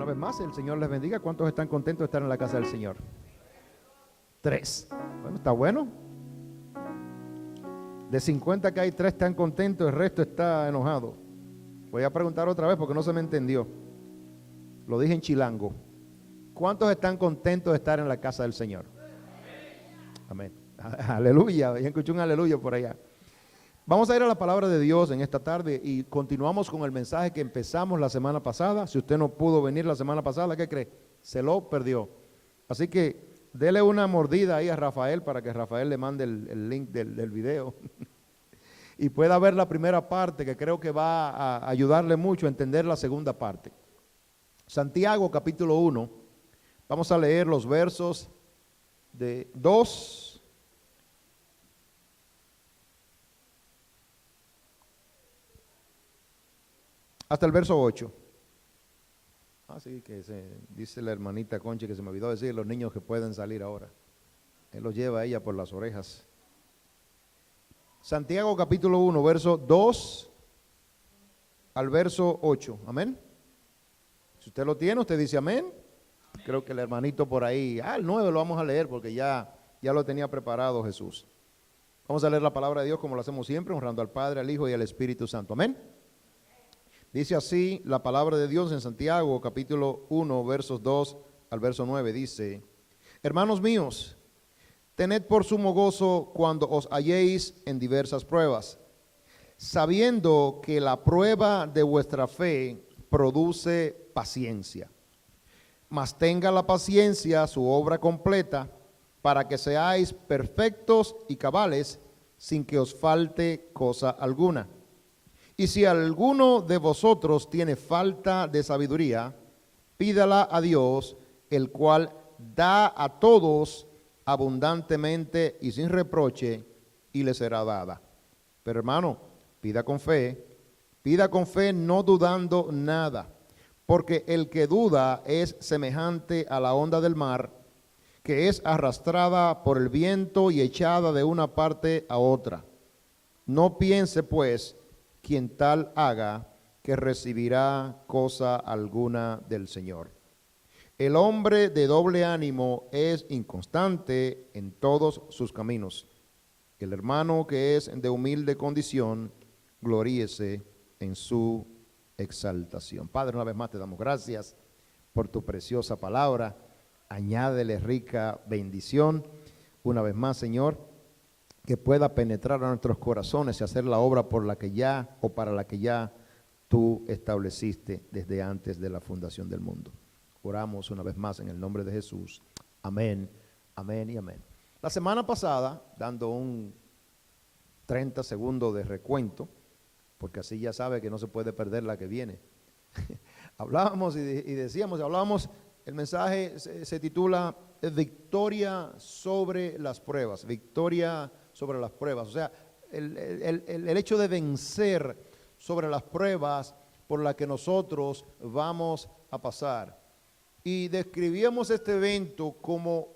Una vez más, el Señor les bendiga. ¿Cuántos están contentos de estar en la casa del Señor? 3. Bueno, está bueno. De 50 que hay, 3 están contentos, el resto está enojado. Voy a preguntar otra vez porque no se me entendió. Lo dije en chilango. ¿Cuántos están contentos de estar en la casa del Señor? Amén. Aleluya. Ya escuché un aleluya por allá. Vamos a ir a la palabra de Dios en esta tarde y continuamos con el mensaje que empezamos la semana pasada. Si usted no pudo venir la semana pasada, ¿qué cree? Se lo perdió. Así que dele una mordida ahí a Rafael para que Rafael le mande el link del video y pueda ver la primera parte, que creo que va a ayudarle mucho a entender la segunda parte. Santiago capítulo 1, vamos a leer los versos de 2 hasta el verso 8. Así que dice la hermanita Conchi que se me olvidó decir los niños que pueden salir ahora. Él los lleva a ella por las orejas. Santiago capítulo 1, verso 2 al verso 8. Amén. Si usted lo tiene, usted dice amén. Creo que el hermanito por ahí, el 9 lo vamos a leer porque ya lo tenía preparado Jesús. Vamos a leer la palabra de Dios como lo hacemos siempre, honrando al Padre, al Hijo y al Espíritu Santo. Amén. Dice así la palabra de Dios en Santiago capítulo 1, versos 2 al verso 9. Dice: hermanos míos, tened por sumo gozo cuando os halléis en diversas pruebas, sabiendo que la prueba de vuestra fe produce paciencia. Mas tenga la paciencia su obra completa, para que seáis perfectos y cabales, sin que os falte cosa alguna. Y si alguno de vosotros tiene falta de sabiduría, pídala a Dios, el cual da a todos abundantemente y sin reproche, y le será dada. Pero hermano, pida con fe no dudando nada, porque el que duda es semejante a la onda del mar, que es arrastrada por el viento y echada de una parte a otra. No piense pues quien tal haga que recibirá cosa alguna del Señor. El hombre de doble ánimo es inconstante en todos sus caminos. El hermano que es de humilde condición, gloríese en su exaltación. Padre, una vez más te damos gracias por tu preciosa palabra. Añádele rica bendición. Una vez más, Señor, que pueda penetrar a nuestros corazones y hacer la obra por la que ya o para la que ya tú estableciste desde antes de la fundación del mundo. Oramos una vez más en el nombre de Jesús. Amén, amén y amén. La semana pasada, dando un 30 segundos de recuento, porque así ya sabe que no se puede perder la que viene. Hablábamos el mensaje se titula Victoria sobre las pruebas, victoria sobre las pruebas, o sea, el hecho de vencer sobre las pruebas por las que nosotros vamos a pasar. Y describíamos este evento como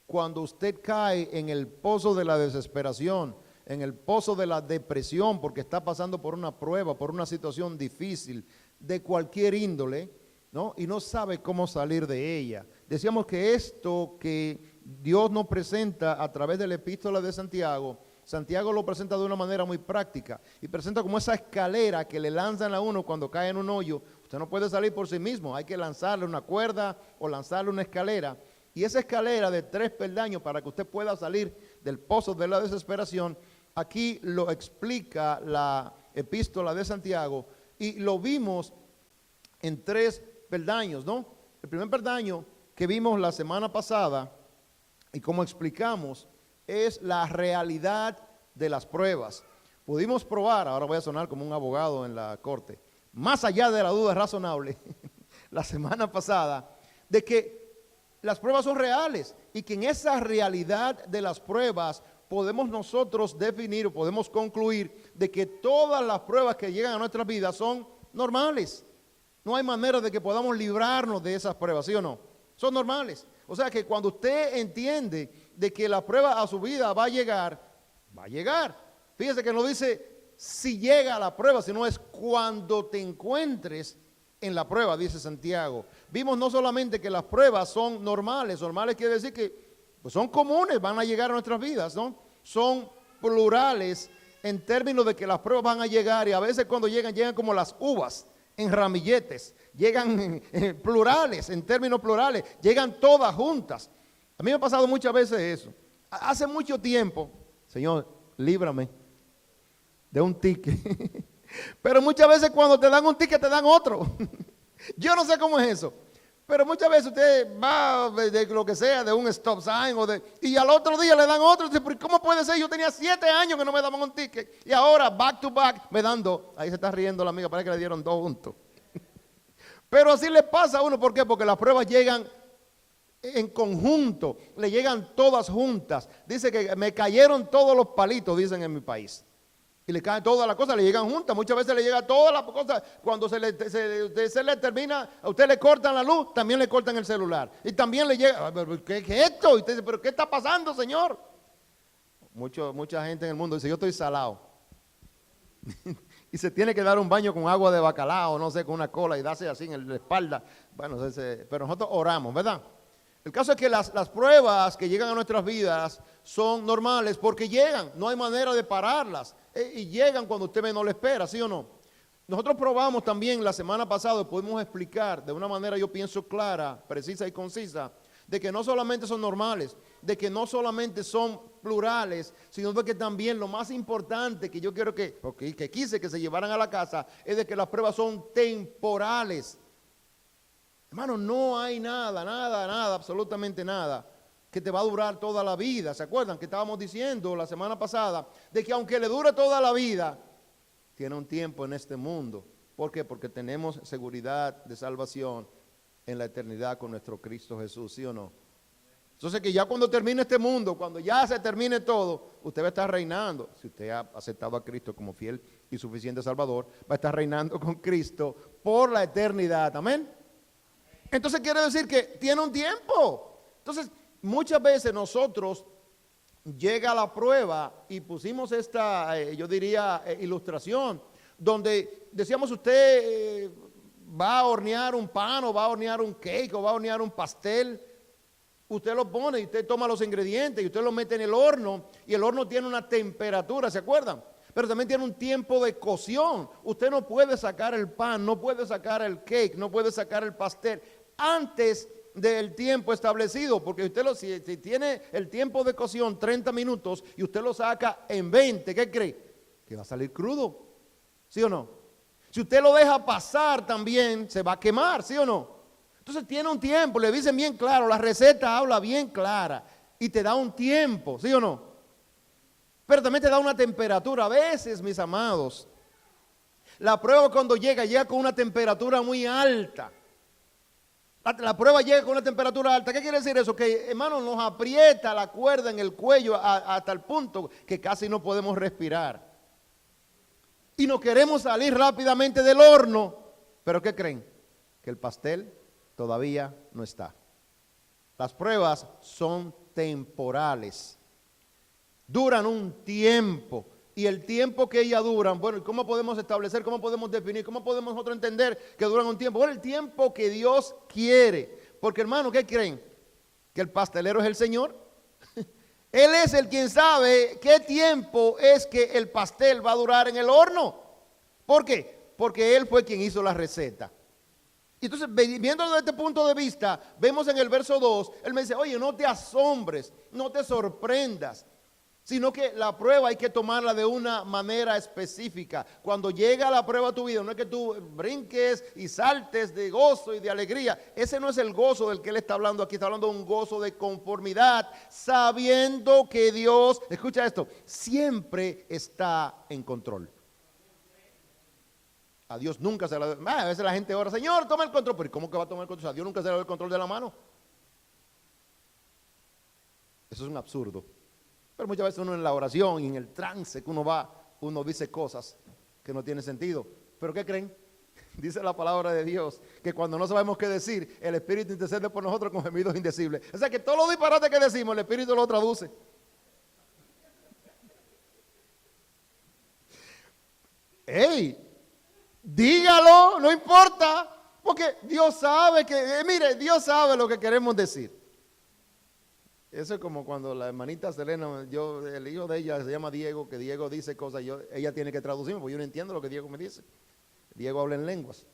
cuando usted cae en el pozo de la desesperación, en el pozo de la depresión, porque está pasando por una prueba, por una situación difícil de cualquier índole, ¿no? Y no sabe cómo salir de ella. Decíamos que esto que Dios nos presenta a través de la epístola de Santiago, Santiago lo presenta de una manera muy práctica y presenta como esa escalera que le lanzan a uno cuando cae en un hoyo. Usted no puede salir por sí mismo, hay que lanzarle una cuerda o lanzarle una escalera. Y esa escalera de 3 peldaños para que usted pueda salir del pozo de la desesperación, aquí lo explica la epístola de Santiago y lo vimos en 3 peldaños, ¿no? El primer peldaño que vimos la semana pasada y como explicamos es la realidad de las pruebas. Pudimos probar, ahora voy a sonar como un abogado en la corte, más allá de la duda razonable, la semana pasada, de que las pruebas son reales y que en esa realidad de las pruebas podemos nosotros definir o podemos concluir de que todas las pruebas que llegan a nuestras vidas son normales. No hay manera de que podamos librarnos de esas pruebas, ¿sí o no? Son normales. O sea que cuando usted entiende de que la prueba a su vida va a llegar, va a llegar. Fíjese que no dice si llega a la prueba, sino es cuando te encuentres en la prueba, dice Santiago. Vimos no solamente que las pruebas son normales, normales quiere decir que pues son comunes, van a llegar a nuestras vidas, ¿no? Son plurales en términos de que las pruebas van a llegar y a veces cuando llegan, llegan como las uvas en ramilletes, llegan plurales, en términos plurales, llegan todas juntas. A mí me ha pasado muchas veces eso. Hace mucho tiempo, Señor, líbrame de un ticket. Pero muchas veces cuando te dan un ticket te dan otro. Yo no sé cómo es eso. Pero muchas veces usted va de lo que sea, de un stop sign y al otro día le dan otro. Dice, ¿cómo puede ser? Yo tenía 7 años que no me daban un ticket y ahora back to back me dan 2. Ahí se está riendo la amiga, parece que le dieron 2 juntos. Pero así le pasa a uno, ¿por qué? Porque las pruebas llegan en conjunto, le llegan todas juntas. Dice que me cayeron todos los palitos, dicen en mi país. Y le caen todas las cosas, le llegan juntas. Muchas veces le llegan todas las cosas. Cuando se le termina, a usted le cortan la luz, también le cortan el celular. Y también le llega, ¿qué es esto? Y usted dice, ¿pero qué está pasando, Señor? Mucha gente en el mundo dice, yo estoy salado. Y se tiene que dar un baño con agua de bacalao, no sé, con una cola y darse así en la espalda. Bueno, pero nosotros oramos, ¿verdad? El caso es que las pruebas que llegan a nuestras vidas son normales porque llegan, no hay manera de pararlas. Y llegan cuando usted menos lo espera, ¿sí o no? Nosotros probamos también la semana pasada, pudimos explicar de una manera yo pienso clara, precisa y concisa, de que no solamente son normales, de que no solamente son plurales, sino de que también lo más importante que yo quiero que quise que se llevaran a la casa, es de que las pruebas son temporales. Hermano, no hay nada, absolutamente nada, que te va a durar toda la vida. ¿Se acuerdan que estábamos diciendo la semana pasada de que aunque le dure toda la vida, tiene un tiempo en este mundo? ¿Por qué? Porque tenemos seguridad de salvación en la eternidad con nuestro Cristo Jesús, ¿sí o no? Entonces que ya cuando termine este mundo, cuando ya se termine todo, usted va a estar reinando. Si usted ha aceptado a Cristo como fiel y suficiente Salvador, va a estar reinando con Cristo por la eternidad. Amén. Entonces quiere decir que tiene un tiempo. Entonces muchas veces nosotros llega la prueba y pusimos esta, yo diría, ilustración, donde decíamos usted va a hornear un pan o va a hornear un cake o va a hornear un pastel. Usted lo pone y usted toma los ingredientes y usted los mete en el horno y el horno tiene una temperatura, ¿se acuerdan? Pero también tiene un tiempo de cocción. Usted no puede sacar el pan, no puede sacar el cake, no puede sacar el pastel antes del tiempo establecido, porque usted si tiene el tiempo de cocción 30 minutos y usted lo saca en 20, ¿qué cree? Que va a salir crudo, ¿sí o no? Si usted lo deja pasar también se va a quemar, ¿sí o no? Entonces tiene un tiempo, le dicen bien claro, la receta habla bien clara y te da un tiempo, ¿sí o no? Pero también te da una temperatura. A veces, mis amados, la prueba cuando llega con una temperatura muy alta. La prueba llega con una temperatura alta. ¿Qué quiere decir eso? Que, hermano, nos aprieta la cuerda en el cuello hasta el punto que casi no podemos respirar. Y nos queremos salir rápidamente del horno. ¿Pero qué creen? Que el pastel todavía no está. Las pruebas son temporales. Duran un tiempo. Y el tiempo que ellas duran, bueno, ¿cómo podemos establecer, cómo podemos definir, cómo podemos nosotros entender que duran un tiempo? Bueno, el tiempo que Dios quiere. Porque, hermano, ¿qué creen? ¿Que el pastelero es el Señor? Él es el quien sabe qué tiempo es que el pastel va a durar en el horno. ¿Por qué? Porque Él fue quien hizo la receta. Entonces, viéndolo desde este punto de vista, vemos en el verso 2, Él me dice, oye, no te asombres, no te sorprendas, sino que la prueba hay que tomarla de una manera específica. Cuando llega la prueba a tu vida, no es que tú brinques y saltes de gozo y de alegría. Ese no es el gozo del que Él está hablando aquí. Está hablando de un gozo de conformidad, sabiendo que Dios, escucha esto, siempre está en control. A Dios nunca se le da. A veces la gente ora, Señor, toma el control. Pero ¿cómo que va a tomar el control? A Dios nunca se le da el control de la mano. Eso es un absurdo. Pero muchas veces uno en la oración y en el trance que uno va, uno dice cosas que no tienen sentido. ¿Pero qué creen? Dice la palabra de Dios que cuando no sabemos qué decir, el Espíritu intercede por nosotros con gemidos indecibles. O sea que todos los disparates que decimos, el Espíritu lo traduce. ¡Ey! Dígalo, no importa. Porque Dios sabe que, mire, Dios sabe lo que queremos decir. Eso es como cuando la hermanita Selena, el hijo de ella se llama Diego, que Diego dice cosas, ella tiene que traducirme, porque yo no entiendo lo que Diego me dice. Diego habla en lenguas.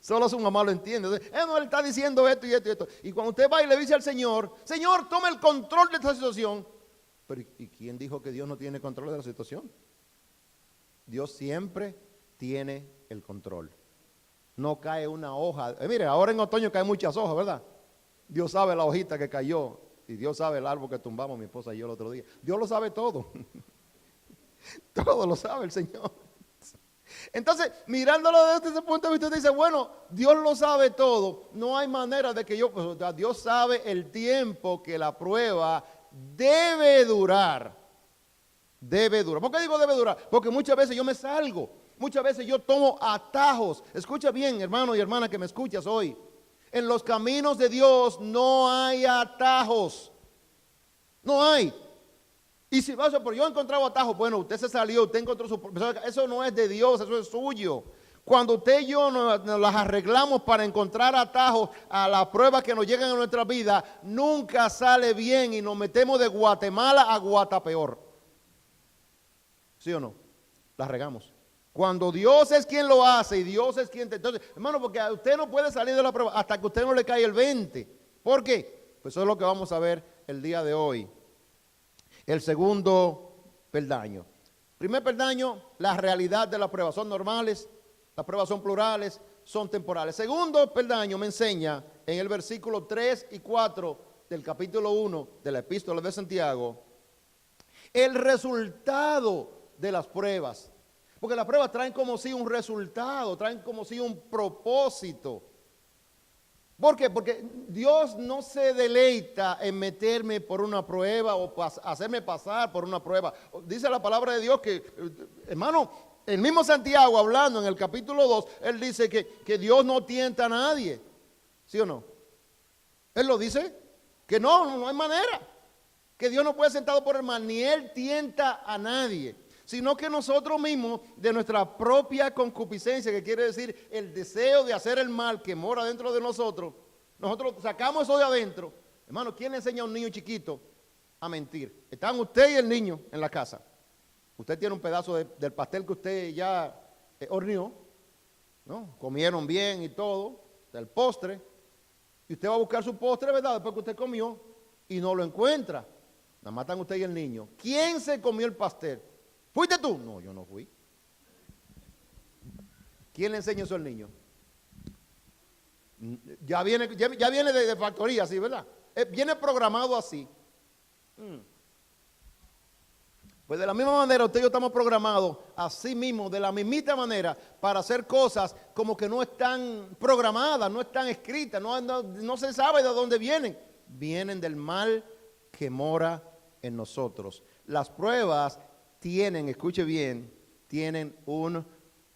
Solo su mamá lo entiende. Entonces, él no le está diciendo esto y esto y esto. Y cuando usted va y le dice al Señor, Señor, toma el control de esta situación. Pero ¿y quién dijo que Dios no tiene control de la situación? Dios siempre tiene el control. No cae una hoja. Mire, ahora en otoño caen muchas hojas, ¿verdad? Dios sabe la hojita que cayó. Y Dios sabe el árbol que tumbamos mi esposa y yo el otro día. Dios lo sabe todo. Todo lo sabe el Señor. Entonces, mirándolo desde ese punto de vista, usted dice, bueno, Dios lo sabe todo. No hay manera de que Dios sabe el tiempo que la prueba debe durar. Debe durar. ¿Por qué digo debe durar? Porque muchas veces yo me salgo. Muchas veces yo tomo atajos. Escucha bien, hermano y hermana que me escuchas hoy. En los caminos de Dios no hay atajos. No hay. Y si vas a por yo he encontrado atajos, bueno, usted se salió, usted encontró su... Eso no es de Dios, eso es suyo. Cuando usted y yo nos las arreglamos para encontrar atajos a las pruebas que nos llegan a nuestra vida, nunca sale bien y nos metemos de Guatemala a Guatapeor. ¿Sí o no? La regamos. Cuando Dios es quien lo hace y Dios es quien... Entonces, hermano, porque a usted no puede salir de la prueba hasta que a usted no le cae el 20. ¿Por qué? Pues eso es lo que vamos a ver el día de hoy. El segundo peldaño. Primer peldaño, la realidad de las pruebas. Son normales, las pruebas son plurales, son temporales. Segundo peldaño me enseña en el versículo 3 y 4 del capítulo 1 de la epístola de Santiago, el resultado de las pruebas. Porque las pruebas traen como si un resultado, traen como si un propósito. ¿Por qué? Porque Dios no se deleita en meterme por una prueba o hacerme pasar por una prueba. Dice la palabra de Dios que, hermano, el mismo Santiago hablando en el capítulo 2, él dice que Dios no tienta a nadie. ¿Sí o no? Él lo dice, que no hay manera. Que Dios no puede sentado por el mal, ni Él tienta a nadie. Sino que nosotros mismos, de nuestra propia concupiscencia, que quiere decir el deseo de hacer el mal que mora dentro de nosotros sacamos eso de adentro. Hermano, ¿quién le enseña a un niño chiquito a mentir? Están usted y el niño en la casa. Usted tiene un pedazo del pastel que usted ya horneó, ¿no? Comieron bien y todo, del postre. Y usted va a buscar su postre, ¿verdad? Después que usted comió y no lo encuentra. Nada más están usted y el niño. ¿Quién se comió el pastel? ¿Fuiste tú? No, yo no fui. ¿Quién le enseña eso al niño? Ya viene de factoría, así, ¿verdad? Viene programado así. Pues de la misma manera usted y yo estamos programados así mismo, de la mismita manera, para hacer cosas como que no están programadas, no están escritas, no se sabe de dónde vienen. Vienen del mal que mora en nosotros. Las pruebas tienen, escuche bien, tienen un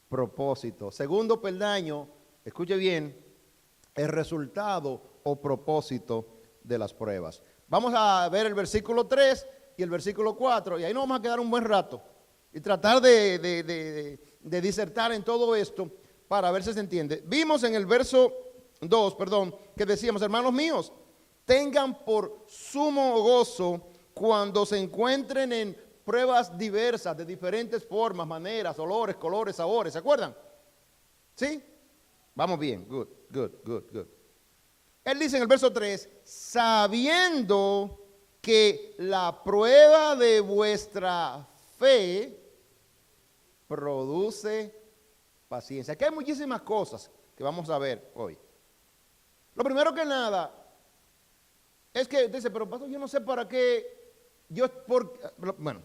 propósito. Segundo peldaño, escuche bien, el resultado o propósito de las pruebas. Vamos a ver el versículo 3 y el versículo 4, y ahí nos vamos a quedar un buen rato y tratar de disertar en todo esto para ver si se entiende. Vimos en el verso 2, que decíamos, hermanos míos, tengan por sumo gozo cuando se encuentren en pruebas diversas, de diferentes formas, maneras, olores, colores, sabores, ¿se acuerdan? ¿Sí? Vamos bien, good. Él dice en el verso 3, sabiendo que la prueba de vuestra fe produce paciencia. Aquí hay muchísimas cosas que vamos a ver hoy. Lo primero que nada es que dice, pero pastor, yo no sé para qué, bueno,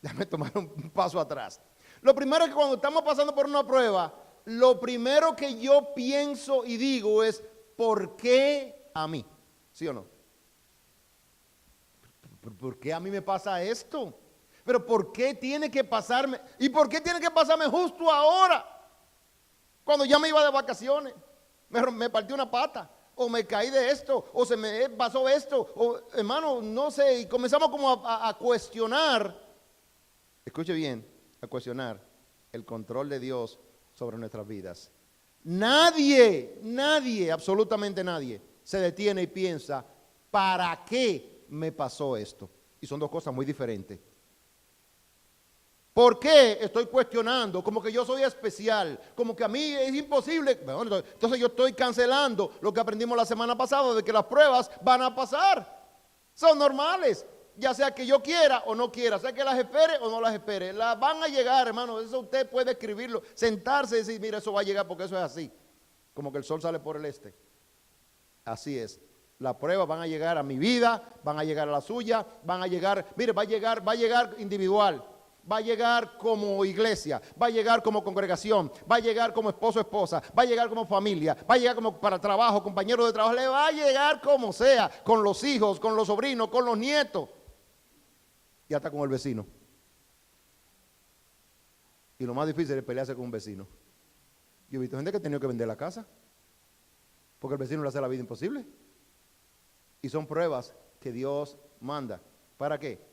déjame tomar un paso atrás. Lo primero es que cuando estamos pasando por una prueba, lo primero que yo pienso y digo es, ¿por qué a mí? ¿Sí o no? ¿Por qué a mí me pasa esto? ¿Pero por qué tiene que pasarme? ¿Y por qué tiene que pasarme justo ahora? Cuando ya me iba de vacaciones, me partí una pata, o me caí de esto, o se me pasó esto, o hermano, no sé, y comenzamos como a cuestionar, escuche bien, a cuestionar el control de Dios sobre nuestras vidas. Nadie, absolutamente nadie, se detiene y piensa, ¿para qué me pasó esto? Y son dos cosas muy diferentes. ¿Por qué estoy cuestionando? Como que yo soy especial, como que a mí es imposible. Bueno, entonces yo estoy cancelando lo que aprendimos la semana pasada de que las pruebas van a pasar. Son normales, ya sea que yo quiera o no quiera, sea que las espere o no las espere. Las van a llegar, hermano, eso usted puede escribirlo, sentarse y decir, mira, eso va a llegar porque eso es así. Como que el sol sale por el este. Así es. Las pruebas van a llegar a mi vida, van a llegar a la suya, van a llegar, mire, va a llegar individual. Va a llegar como iglesia, va a llegar como congregación, va a llegar como esposo, esposa, va a llegar como familia, va a llegar como para trabajo, compañero de trabajo, le va a llegar como sea, con los hijos, con los sobrinos, con los nietos y hasta con el vecino. Y lo más difícil es pelearse con un vecino. Yo he visto gente que ha tenido que vender la casa porque el vecino le hace la vida imposible. Y son pruebas que Dios manda. ¿Para qué?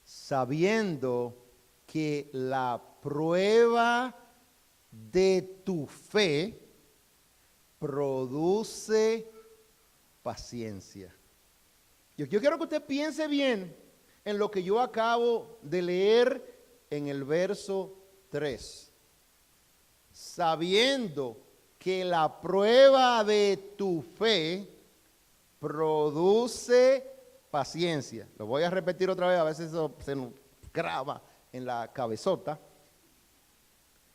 Sabiendo que la prueba de tu fe produce paciencia. Yo quiero que usted piense bien en lo que yo acabo de leer en el verso 3. Sabiendo que la prueba de tu fe produce paciencia. Lo voy a repetir otra vez, a veces eso se nos graba en la cabezota.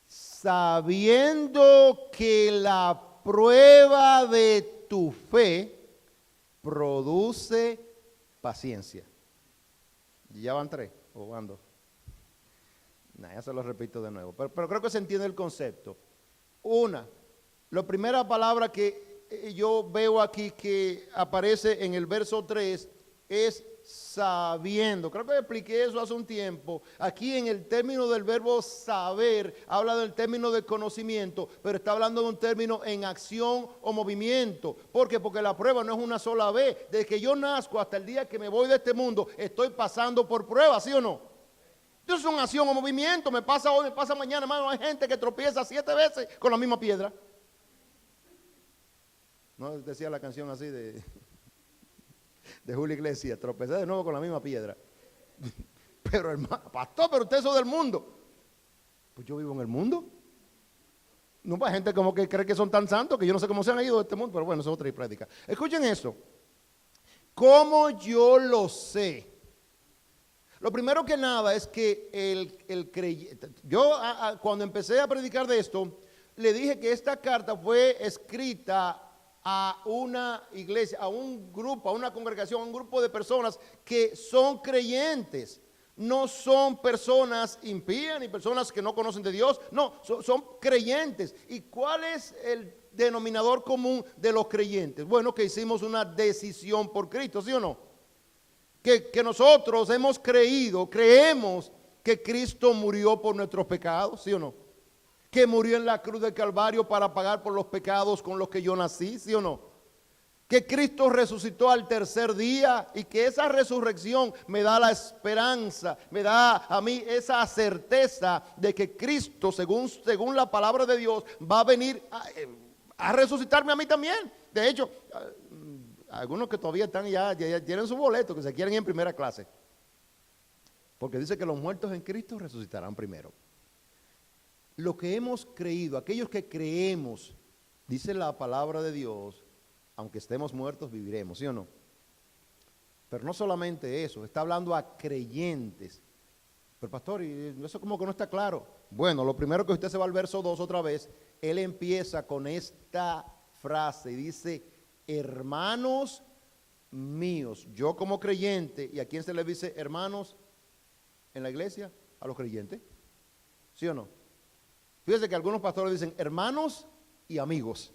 Sabiendo que la prueba de tu fe produce paciencia. ¿Ya van 3 o van 2? Ya se lo repito de nuevo, pero creo que se entiende el concepto. La primera palabra que yo veo aquí que aparece en el verso 3 es sabiendo. Creo que expliqué eso hace un tiempo. Aquí en el término del verbo saber, habla del término de conocimiento, pero está hablando de un término en acción o movimiento. ¿Por qué? Porque la prueba no es una sola vez. Desde que yo nazco hasta el día que me voy de este mundo, estoy pasando por pruebas, ¿sí o no? Entonces es una acción o movimiento. Me pasa hoy, me pasa mañana, hermano. Hay gente que tropieza 7 veces con la misma piedra. No decía la canción así de Julio Iglesias, tropecé de nuevo con la misma piedra. Pero hermano, pastor, pero usted es del mundo. Pues yo vivo en el mundo. No hay gente como que cree que son tan santos que yo no sé cómo se han ido de este mundo, pero bueno, eso es otra prédica. Escuchen eso. ¿Cómo yo lo sé? Lo primero que nada es que el creyente, yo cuando empecé a predicar de esto, le dije que esta carta fue escrita a una iglesia, a un grupo, a una congregación, a un grupo de personas que son creyentes. No son personas impías ni personas que no conocen de Dios, no, son creyentes. ¿Y cuál es el denominador común de los creyentes? Bueno, que hicimos una decisión por Cristo, ¿sí o no? Que nosotros hemos creemos que Cristo murió por nuestros pecados, ¿sí o no? Que murió en la cruz del Calvario para pagar por los pecados con los que yo nací, ¿sí o no? Que Cristo resucitó al tercer día y que esa resurrección me da la esperanza, me da a mí esa certeza de que Cristo, según la palabra de Dios, va a venir a resucitarme a mí también. De hecho, algunos que todavía están ya tienen su boleto, que se quieren ir en primera clase. Porque dice que los muertos en Cristo resucitarán primero. Lo que hemos creído, aquellos que creemos, dice la palabra de Dios, aunque estemos muertos viviremos, ¿sí o no? Pero no solamente eso, está hablando a creyentes. Pero pastor, y eso como que no está claro. Bueno, lo primero que usted se va al verso 2 otra vez, él empieza con esta frase y dice, hermanos míos, yo como creyente, ¿y a quién se le dice hermanos en la iglesia? A los creyentes, ¿sí o no? Fíjese que algunos pastores dicen hermanos y amigos,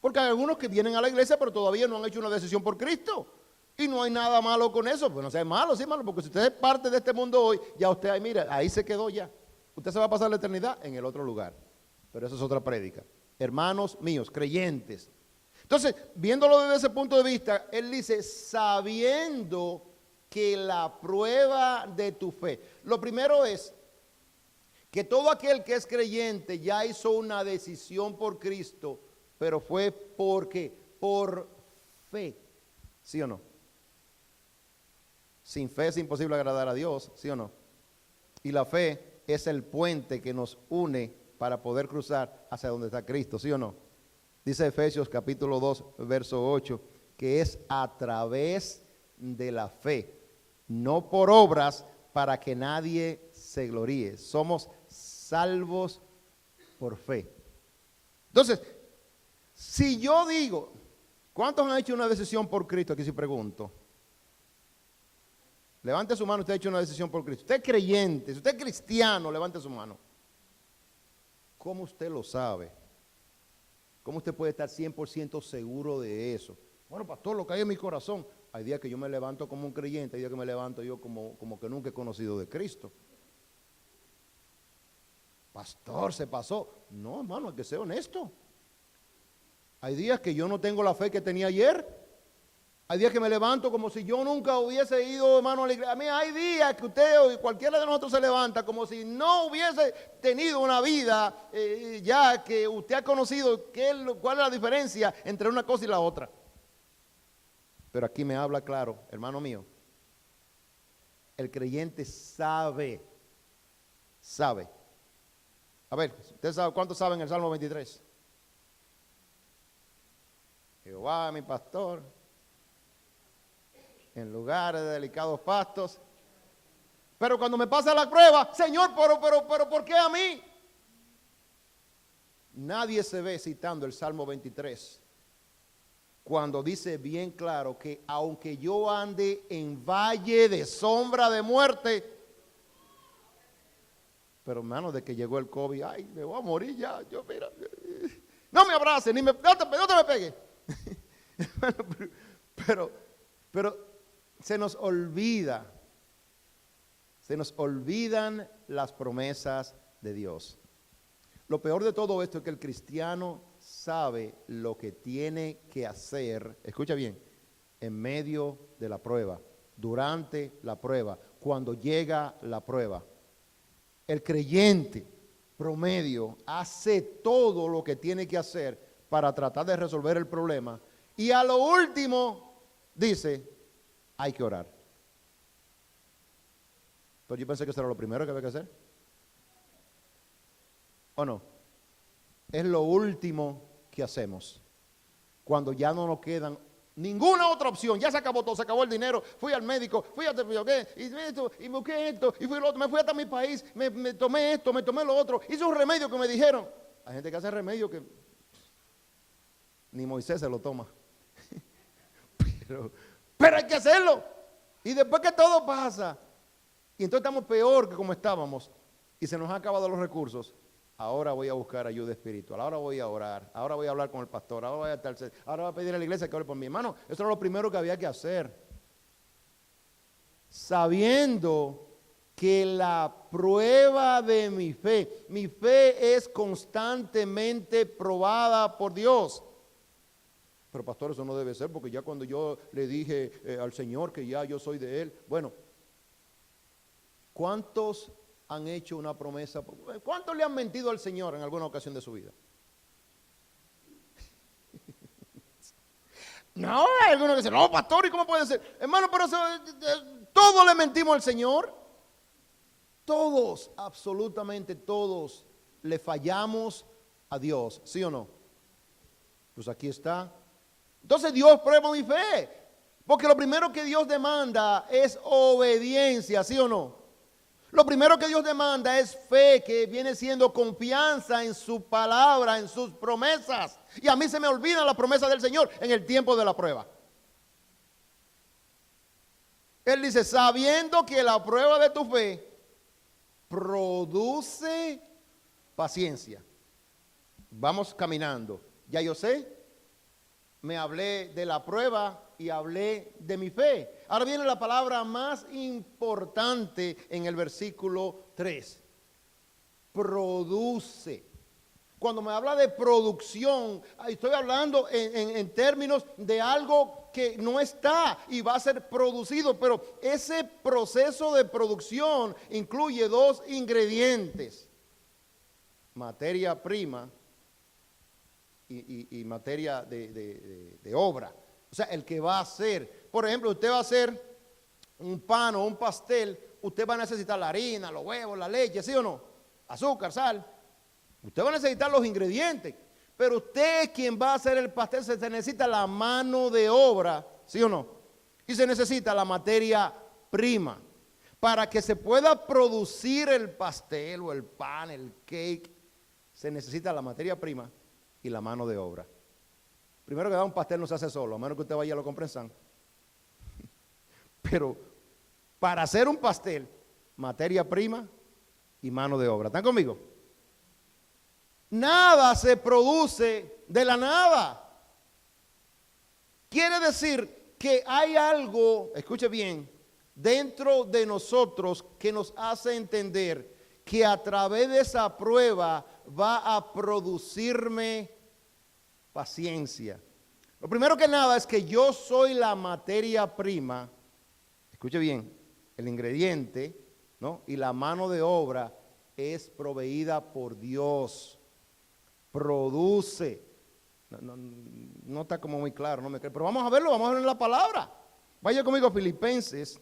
porque hay algunos que vienen a la iglesia pero todavía no han hecho una decisión por Cristo, y no hay nada malo con eso. Pues no sea malo, sí malo, porque si usted es parte de este mundo hoy, ya usted ahí, mira, ahí se quedó ya, usted se va a pasar la eternidad en el otro lugar, pero eso es otra prédica. Hermanos míos, creyentes. Entonces, viéndolo desde ese punto de vista, él dice, sabiendo que la prueba de tu fe. Lo primero es que todo aquel que es creyente ya hizo una decisión por Cristo, pero fue porque por fe, ¿sí o no? Sin fe es imposible agradar a Dios, ¿sí o no? Y la fe es el puente que nos une para poder cruzar hacia donde está Cristo, ¿sí o no? Dice Efesios capítulo 2, verso 8, que es a través de la fe, no por obras, para que nadie se gloríe. Somos salvos por fe. Entonces, si yo digo, ¿cuántos han hecho una decisión por Cristo? Aquí sí pregunto. Levante su mano, usted ha hecho una decisión por Cristo. Usted es creyente, si usted es cristiano, levante su mano. ¿Cómo usted lo sabe? ¿Cómo usted puede estar 100% seguro de eso? Bueno, pastor, lo que hay en mi corazón. Hay días que yo me levanto como un creyente, hay días que me levanto yo como que nunca he conocido de Cristo. Pastor, se pasó. No, hermano, hay que ser honesto. Hay días que yo no tengo la fe que tenía ayer. Hay días que me levanto como si yo nunca hubiese ido, hermano, a la iglesia. A mí hay días que usted o cualquiera de nosotros se levanta como si no hubiese tenido una vida ya que usted ha conocido cuál es la diferencia entre una cosa y la otra. Pero aquí me habla claro, hermano mío. El creyente sabe. A ver, ¿usted sabe cuánto saben el Salmo 23? Jehová, mi pastor, en lugares de delicados pastos. Pero cuando me pasa la prueba, Señor, pero ¿por qué a mí? Nadie se ve citando el Salmo 23 cuando dice bien claro que aunque yo ande en valle de sombra de muerte, pero hermano, de que llegó el COVID, ay, me voy a morir ya, yo mira, no me abrace, no te me pegue. pero se nos olvidan las promesas de Dios. Lo peor de todo esto es que el cristiano sabe lo que tiene que hacer, escucha bien, en medio de la prueba, durante la prueba, cuando llega la prueba. El creyente promedio hace todo lo que tiene que hacer para tratar de resolver el problema y a lo último dice, hay que orar. Pero yo pensé que eso era lo primero que había que hacer. ¿O no? Es lo último que hacemos. Cuando ya no nos quedan ninguna otra opción, ya se acabó todo, se acabó el dinero, fui al médico, fui a y busqué esto, y fui lo otro, me fui hasta mi país, me tomé esto, me tomé lo otro, hice un remedio que me dijeron. Hay gente que hace remedio que ni Moisés se lo toma. Pero hay que hacerlo. Y después que todo pasa, y entonces estamos peor que como estábamos, y se nos han acabado los recursos, ahora voy a buscar ayuda espiritual, ahora voy a orar, ahora voy a hablar con el pastor, ahora voy a pedir a la iglesia que ore por mi hermano. Eso era lo primero que había que hacer. Sabiendo que la prueba de mi fe es constantemente probada por Dios. Pero pastor, eso no debe ser, porque ya cuando yo le dije al Señor que ya yo soy de Él, bueno, ¿cuántos han hecho una promesa? ¿Cuántos le han mentido al Señor en alguna ocasión de su vida? No, hay algunos que dicen, no, pastor, ¿y cómo puede ser? Hermano, pero todos le mentimos al Señor. Todos, absolutamente todos, le fallamos a Dios, ¿sí o no? Pues aquí está. Entonces Dios prueba mi fe, porque lo primero que Dios demanda es obediencia, ¿sí o no? Lo primero que Dios demanda es fe, que viene siendo confianza en su palabra, en sus promesas. Y a mí se me olvidan las promesas del Señor en el tiempo de la prueba. Él dice, sabiendo que la prueba de tu fe produce paciencia. Vamos caminando. Ya yo sé, me hablé de la prueba y hablé de mi fe. Ahora viene la palabra más importante en el versículo 3. Produce. Cuando me habla de producción, estoy hablando en términos de algo que no está y va a ser producido, pero ese proceso de producción incluye dos ingredientes. materia prima y materia de obra. O sea, el que va a hacer, por ejemplo, usted va a hacer un pan o un pastel, usted va a necesitar la harina, los huevos, la leche, ¿sí o no? Azúcar, sal. Usted va a necesitar los ingredientes, pero usted es quien va a hacer el pastel, se necesita la mano de obra, ¿sí o no? Y se necesita la materia prima. Para que se pueda producir el pastel o el pan, el cake, se necesita la materia prima y la mano de obra. Primero que nada, un pastel no se hace solo, a menos que usted vaya y lo compre en San. Pero para hacer un pastel, materia prima y mano de obra. ¿Están conmigo? Nada se produce de la nada. Quiere decir que hay algo, escuche bien, dentro de nosotros que nos hace entender que a través de esa prueba va a producirme paciencia. Lo primero que nada es que yo soy la materia prima, escuche bien, el ingrediente, ¿no? Y la mano de obra es proveída por Dios. Produce. No está como muy claro, no me cree. Pero vamos a verlo, vamos a ver en la palabra. Vaya conmigo a Filipenses.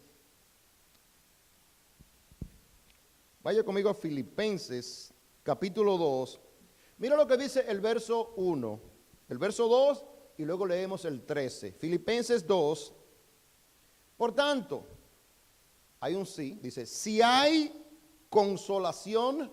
Vaya conmigo a Filipenses, capítulo 2. Mira lo que dice el verso 1, el verso 2 y luego leemos el 13. Filipenses 2. Por tanto, hay un sí, dice, si hay consolación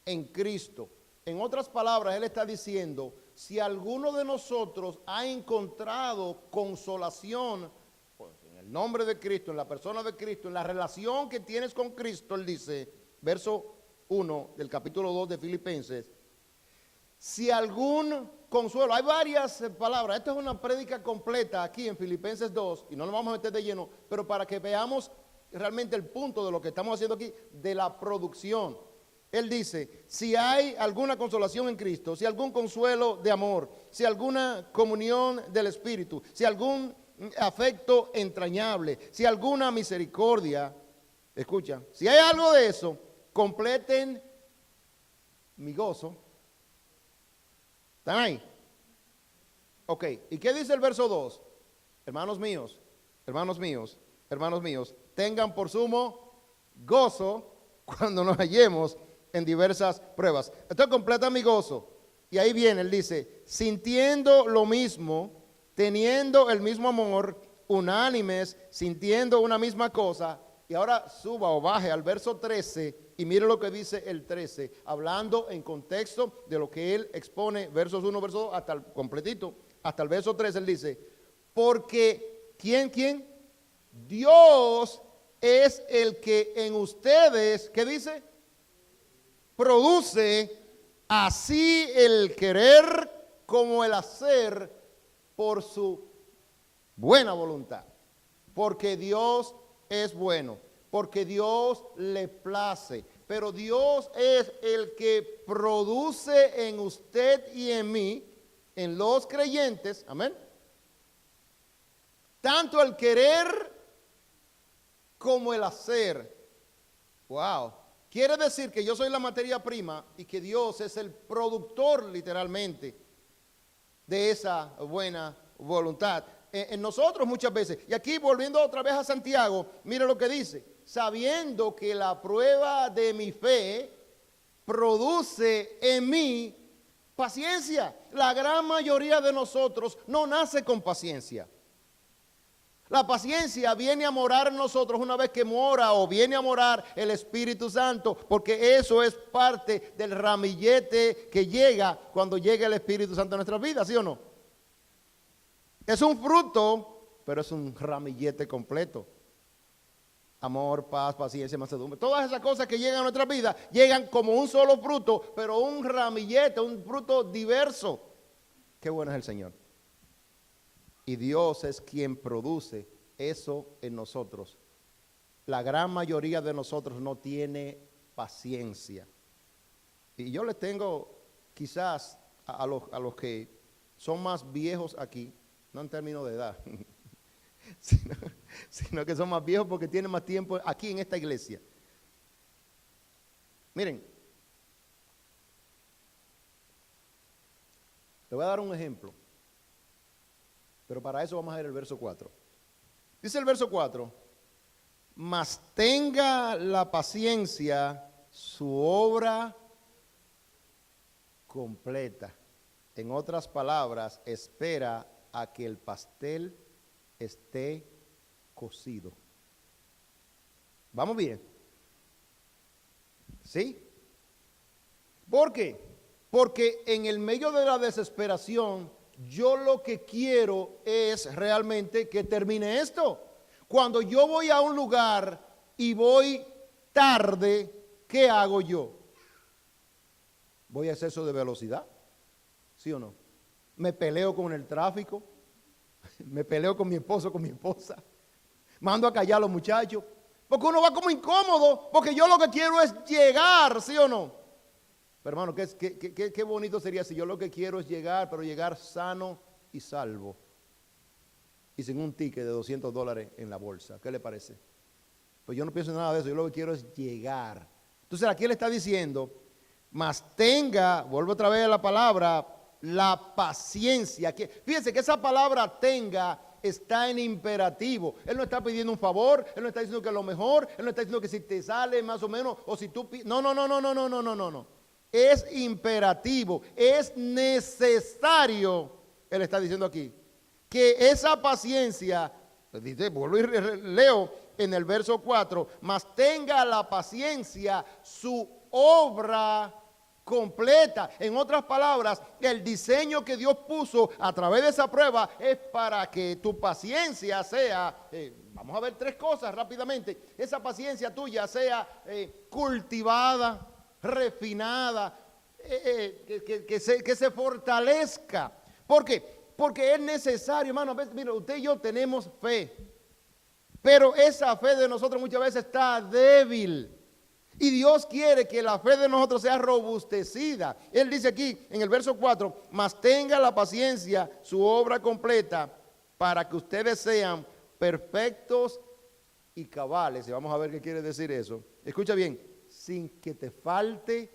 en Cristo. En otras palabras, él está diciendo, si alguno de nosotros ha encontrado consolación pues, en el nombre de Cristo, en la persona de Cristo, en la relación que tienes con Cristo, él dice, verso 1 del capítulo 2 de Filipenses, si algún consuelo, hay varias palabras, esta es una prédica completa aquí en Filipenses 2, y no nos vamos a meter de lleno, pero para que veamos realmente el punto de lo que estamos haciendo aquí, de la producción. Él dice, si hay alguna consolación en Cristo, si algún consuelo de amor, si alguna comunión del Espíritu, si algún afecto entrañable, si alguna misericordia, escucha, si hay algo de eso, completen mi gozo. ¿Están ahí? Ok, ¿y qué dice el verso 2? Hermanos míos, hermanos míos, hermanos míos, tengan por sumo gozo cuando nos hallemos en diversas pruebas. Esto completa mi gozo. Y ahí viene, él dice, sintiendo lo mismo, teniendo el mismo amor, unánimes, sintiendo una misma cosa. Y ahora suba o baje al verso 13 y mire lo que dice el 13, hablando en contexto de lo que él expone, versos 1, verso 2, hasta el completito, hasta el verso 13, él dice, porque, ¿quién? Dios es el que en ustedes, ¿qué dice? Produce así el querer como el hacer por su buena voluntad. Porque Dios es bueno, porque Dios le place, pero Dios es el que produce en usted y en mí, en los creyentes, amén, tanto el querer como el hacer. Wow. Quiere decir que yo soy la materia prima y que Dios es el productor literalmente de esa buena voluntad. En nosotros muchas veces, y aquí volviendo otra vez a Santiago, mire lo que dice, sabiendo que la prueba de mi fe produce en mí paciencia. La gran mayoría de nosotros no nace con paciencia. La paciencia viene a morar en nosotros una vez que mora o viene a morar el Espíritu Santo, porque eso es parte del ramillete que llega cuando llega el Espíritu Santo a nuestras vidas, ¿sí o no? Es un fruto, pero es un ramillete completo. Amor, paz, paciencia, mansedumbre. Todas esas cosas que llegan a nuestras vidas llegan como un solo fruto, pero un ramillete, un fruto diverso. Qué bueno es el Señor. Y Dios es quien produce eso en nosotros. La gran mayoría de nosotros no tiene paciencia. Y yo les tengo quizás a los que son más viejos aquí, no en términos de edad, sino que son más viejos porque tienen más tiempo aquí en esta iglesia. Miren, Le voy a dar un ejemplo. Pero para eso vamos a ver el verso 4. Dice el verso 4, mas tenga la paciencia su obra completa. En otras palabras, espera a que el pastel esté cocido. ¿Vamos bien? ¿Sí? ¿Por qué? Porque en el medio de la desesperación, yo lo que quiero es realmente que termine esto. Cuando yo voy a un lugar y voy tarde, ¿qué hago yo? ¿Voy a exceso de velocidad? ¿Sí o no? ¿Me peleo con el tráfico? ¿Me peleo con mi esposo, con mi esposa? ¿Mando a callar a los muchachos? Porque uno va como incómodo, porque yo lo que quiero es llegar, ¿sí o no? Pero hermano, qué bonito sería si yo lo que quiero es llegar, pero llegar sano y salvo. Y sin un ticket de $200 en la bolsa. ¿Qué le parece? Pues yo no pienso en nada de eso, yo lo que quiero es llegar. Entonces aquí él está diciendo, mas tenga, vuelvo otra vez a la palabra, la paciencia. Fíjense que esa palabra tenga está en imperativo. Él no está pidiendo un favor, él no está diciendo que es lo mejor, él no está diciendo que si te sale más o menos, o si tú... No. Es imperativo, es necesario, él está diciendo aquí, que esa paciencia, dice, vuelvo y leo en el verso 4, mas tenga la paciencia su obra completa. En otras palabras, el diseño que Dios puso a través de esa prueba es para que tu paciencia sea, vamos a ver tres cosas rápidamente, esa paciencia tuya sea cultivada, refinada, que se fortalezca. ¿Por qué? Porque es necesario, hermano. Mira, usted y yo tenemos fe, pero esa fe de nosotros muchas veces está débil. Y Dios quiere que la fe de nosotros sea robustecida. Él dice aquí en el verso 4, mas tenga la paciencia su obra completa para que ustedes sean perfectos y cabales. Y vamos a ver qué quiere decir eso. Escucha bien, sin que te falte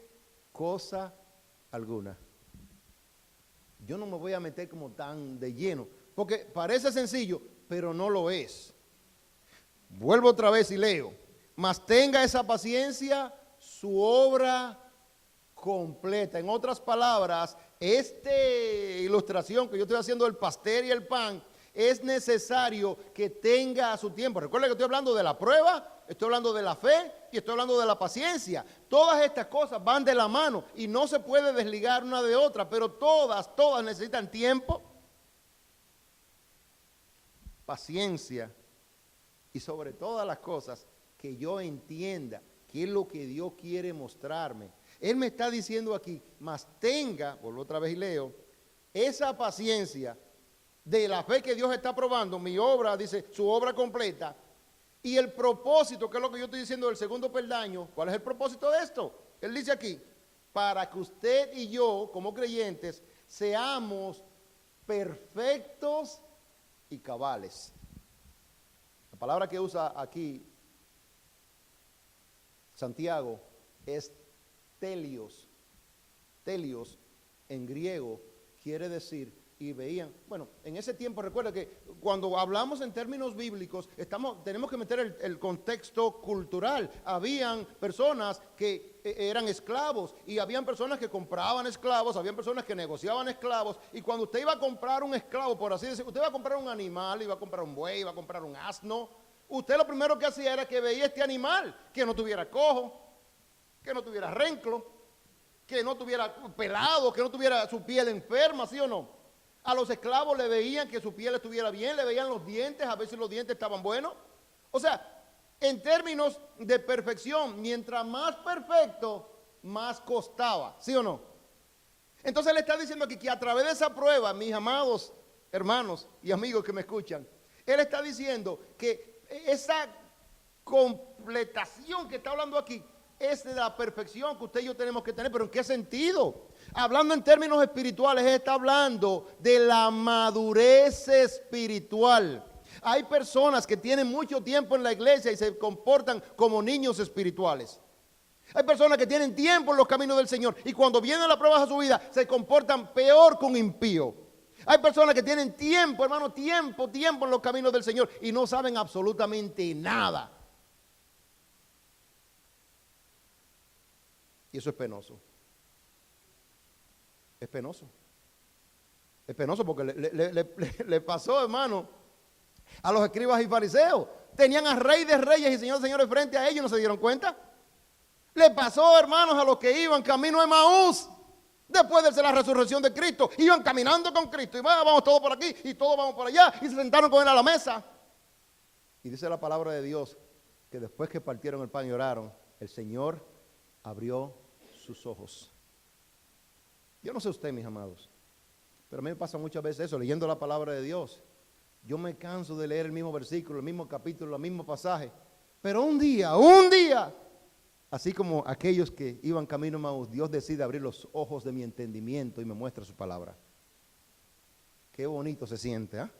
cosa alguna. Yo no me voy a meter como tan de lleno, porque parece sencillo, pero no lo es. Vuelvo otra vez y leo. Mas tenga esa paciencia su obra completa. En otras palabras, esta ilustración que yo estoy haciendo del pastel y el pan, es necesario que tenga su tiempo. Recuerda que estoy hablando de la prueba, estoy hablando de la fe y estoy hablando de la paciencia. Todas estas cosas van de la mano y no se puede desligar una de otra, pero todas necesitan tiempo, paciencia y sobre todas las cosas que yo entienda qué es lo que Dios quiere mostrarme. Él me está diciendo aquí, mas tenga, vuelvo otra vez y leo, esa paciencia de la fe que Dios está probando, mi obra, dice, su obra completa, y el propósito, que es lo que yo estoy diciendo del segundo peldaño. ¿Cuál es el propósito de esto? Él dice aquí, para que usted y yo, como creyentes, seamos perfectos y cabales. La palabra que usa aquí Santiago es telios. Telios en griego quiere decir, y veían, bueno, en ese tiempo recuerda que cuando hablamos en términos bíblicos, tenemos que meter el contexto cultural. Habían personas que eran esclavos y habían personas que compraban esclavos, habían personas que negociaban esclavos, y cuando usted iba a comprar un esclavo, por así decirlo, usted iba a comprar un animal, iba a comprar un buey, iba a comprar un asno, usted lo primero que hacía era que veía este animal, que no tuviera cojo, que no tuviera renclo, que no tuviera pelado, que no tuviera su piel enferma, ¿sí o no? A los esclavos le veían que su piel estuviera bien, le veían los dientes, a ver si los dientes estaban buenos. O sea, en términos de perfección, mientras más perfecto, más costaba, ¿sí o no? Entonces le está diciendo aquí que a través de esa prueba, mis amados hermanos y amigos que me escuchan, él está diciendo que esa completación que está hablando aquí es de la perfección que usted y yo tenemos que tener. ¿Pero en qué sentido? Hablando en términos espirituales, está hablando de la madurez espiritual. Hay personas que tienen mucho tiempo en la iglesia y se comportan como niños espirituales. Hay personas que tienen tiempo en los caminos del Señor y cuando vienen las pruebas a su vida se comportan peor que un impío. Hay personas que tienen tiempo, hermano, tiempo en los caminos del Señor y no saben absolutamente nada. Y eso es penoso. Es penoso. Es penoso porque le pasó, hermano, a los escribas y fariseos. Tenían a Rey de Reyes y Señor de Señores frente a ellos y no se dieron cuenta. Le pasó, hermanos, a los que iban camino de Emaús. Después de la resurrección de Cristo, iban caminando con Cristo. Y vamos todos por aquí y todos vamos por allá. Y se sentaron con él a la mesa. Y dice la palabra de Dios que después que partieron el pan y oraron, el Señor abrió sus ojos. Yo no sé usted, mis amados, pero a mí me pasa muchas veces eso, leyendo la palabra de Dios. Yo me canso de leer el mismo versículo, el mismo capítulo, el mismo pasaje. Pero un día, así como aquellos que iban camino a Emaús, Dios decide abrir los ojos de mi entendimiento y me muestra su palabra. Qué bonito se siente, ¿eh?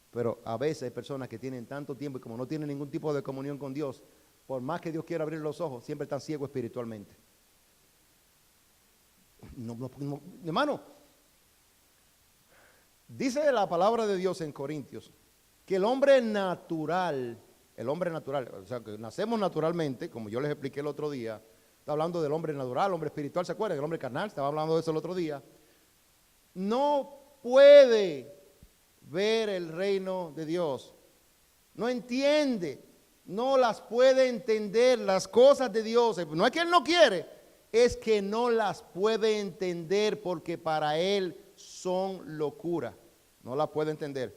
Pero a veces hay personas que tienen tanto tiempo y como no tienen ningún tipo de comunión con Dios, por más que Dios quiera abrir los ojos, siempre están ciegos espiritualmente. Hermano, dice la palabra de Dios en Corintios que el hombre natural, o sea, que nacemos naturalmente, como yo les expliqué el otro día, está hablando del hombre natural, hombre espiritual, ¿se acuerdan? El hombre carnal, estaba hablando de eso el otro día. No puede ver el reino de Dios, no entiende, no las puede entender las cosas de Dios. No es que él no quiere, es que no las puede entender porque para él son locura. No las puede entender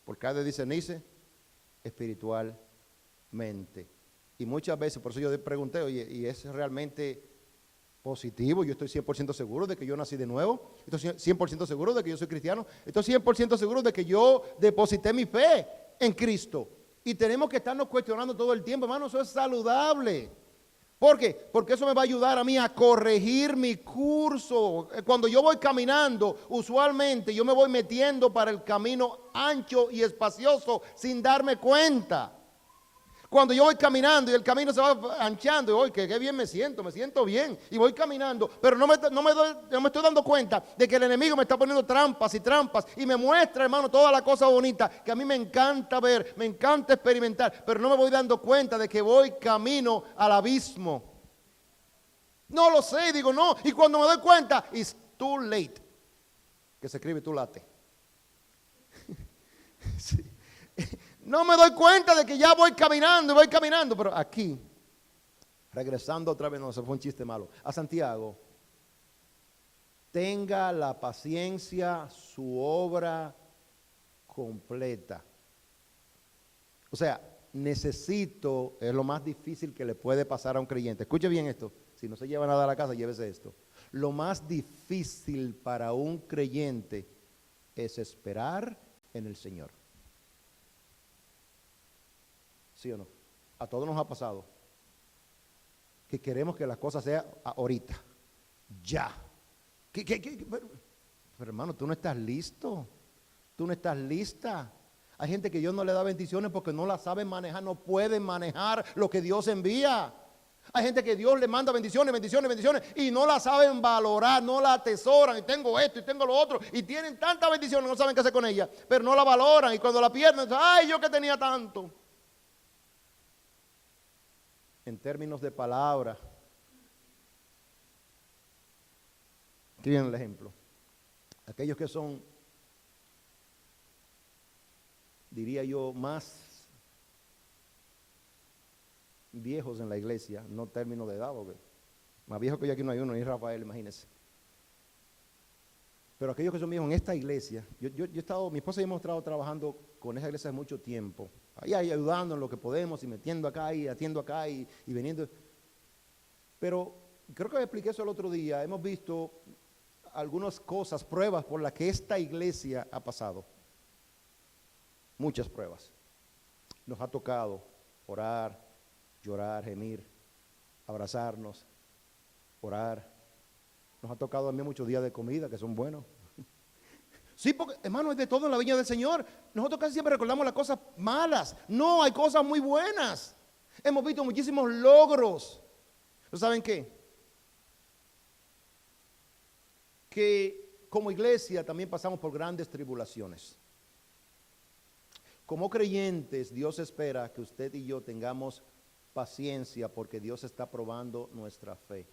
porque ha de discernirse espiritualmente. Y muchas veces, por eso yo pregunté, oye, ¿y es realmente positivo? Yo estoy 100% seguro de que yo nací de nuevo. Estoy 100% seguro de que yo soy cristiano. Estoy 100% seguro de que yo deposité mi fe en Cristo. Y tenemos que estarnos cuestionando todo el tiempo, hermano, eso es saludable. ¿Por qué? Porque eso me va a ayudar a mí a corregir mi curso. Cuando yo voy caminando, usualmente yo me voy metiendo para el camino ancho y espacioso sin darme cuenta. Cuando yo voy caminando y el camino se va anchando, y voy, qué bien me siento bien, y voy caminando, pero no me estoy dando cuenta de que el enemigo me está poniendo trampas y me muestra, hermano, toda la cosa bonita que a mí me encanta ver, me encanta experimentar, pero no me voy dando cuenta de que voy camino al abismo. No lo sé, digo no, y cuando me doy cuenta, it's too late, que se escribe too late. Sí. No me doy cuenta de que ya voy caminando, pero aquí, regresando otra vez, no, eso fue un chiste malo, a Santiago, tenga la paciencia su obra completa. O sea, necesito, es lo más difícil que le puede pasar a un creyente. Escuche bien esto, si no se lleva nada a la casa, llévese esto. Lo más difícil para un creyente es esperar en el Señor. ¿Sí o no? A todos nos ha pasado que queremos que las cosas sean ahorita, ya. Pero, hermano, tú no estás listo, tú no estás lista. Hay gente que Dios no le da bendiciones porque no la saben manejar, no pueden manejar lo que Dios envía. Hay gente que Dios le manda bendiciones y no la saben valorar, no la atesoran. Y tengo esto y tengo lo otro y tienen tantas bendiciones, no saben qué hacer con ellas, pero no la valoran y cuando la pierden, ay, yo que tenía tanto. En términos de palabra, aquí viene el ejemplo. Aquellos que son, diría yo, más viejos en la iglesia, no términos de edad, porque más viejo que yo aquí no hay uno, ni Rafael, imagínense. Pero aquellos que son viejos en esta iglesia, yo he estado, mi esposa y yo hemos estado trabajando con esa iglesia mucho tiempo, ahí ayudando en lo que podemos y metiendo acá y atiendo acá y veniendo. Pero creo que expliqué eso el otro día, hemos visto algunas cosas, pruebas por las que esta iglesia ha pasado. Muchas pruebas. Nos ha tocado orar, llorar, gemir, abrazarnos, orar. Nos ha tocado también muchos días de comida que son buenos. Sí, porque hermano, es de todo en la viña del Señor. Nosotros casi siempre recordamos las cosas malas. No, hay cosas muy buenas. Hemos visto muchísimos logros. ¿Saben qué? Que como iglesia también pasamos por grandes tribulaciones. Como creyentes, Dios espera que usted y yo tengamos paciencia porque Dios está probando nuestra fe.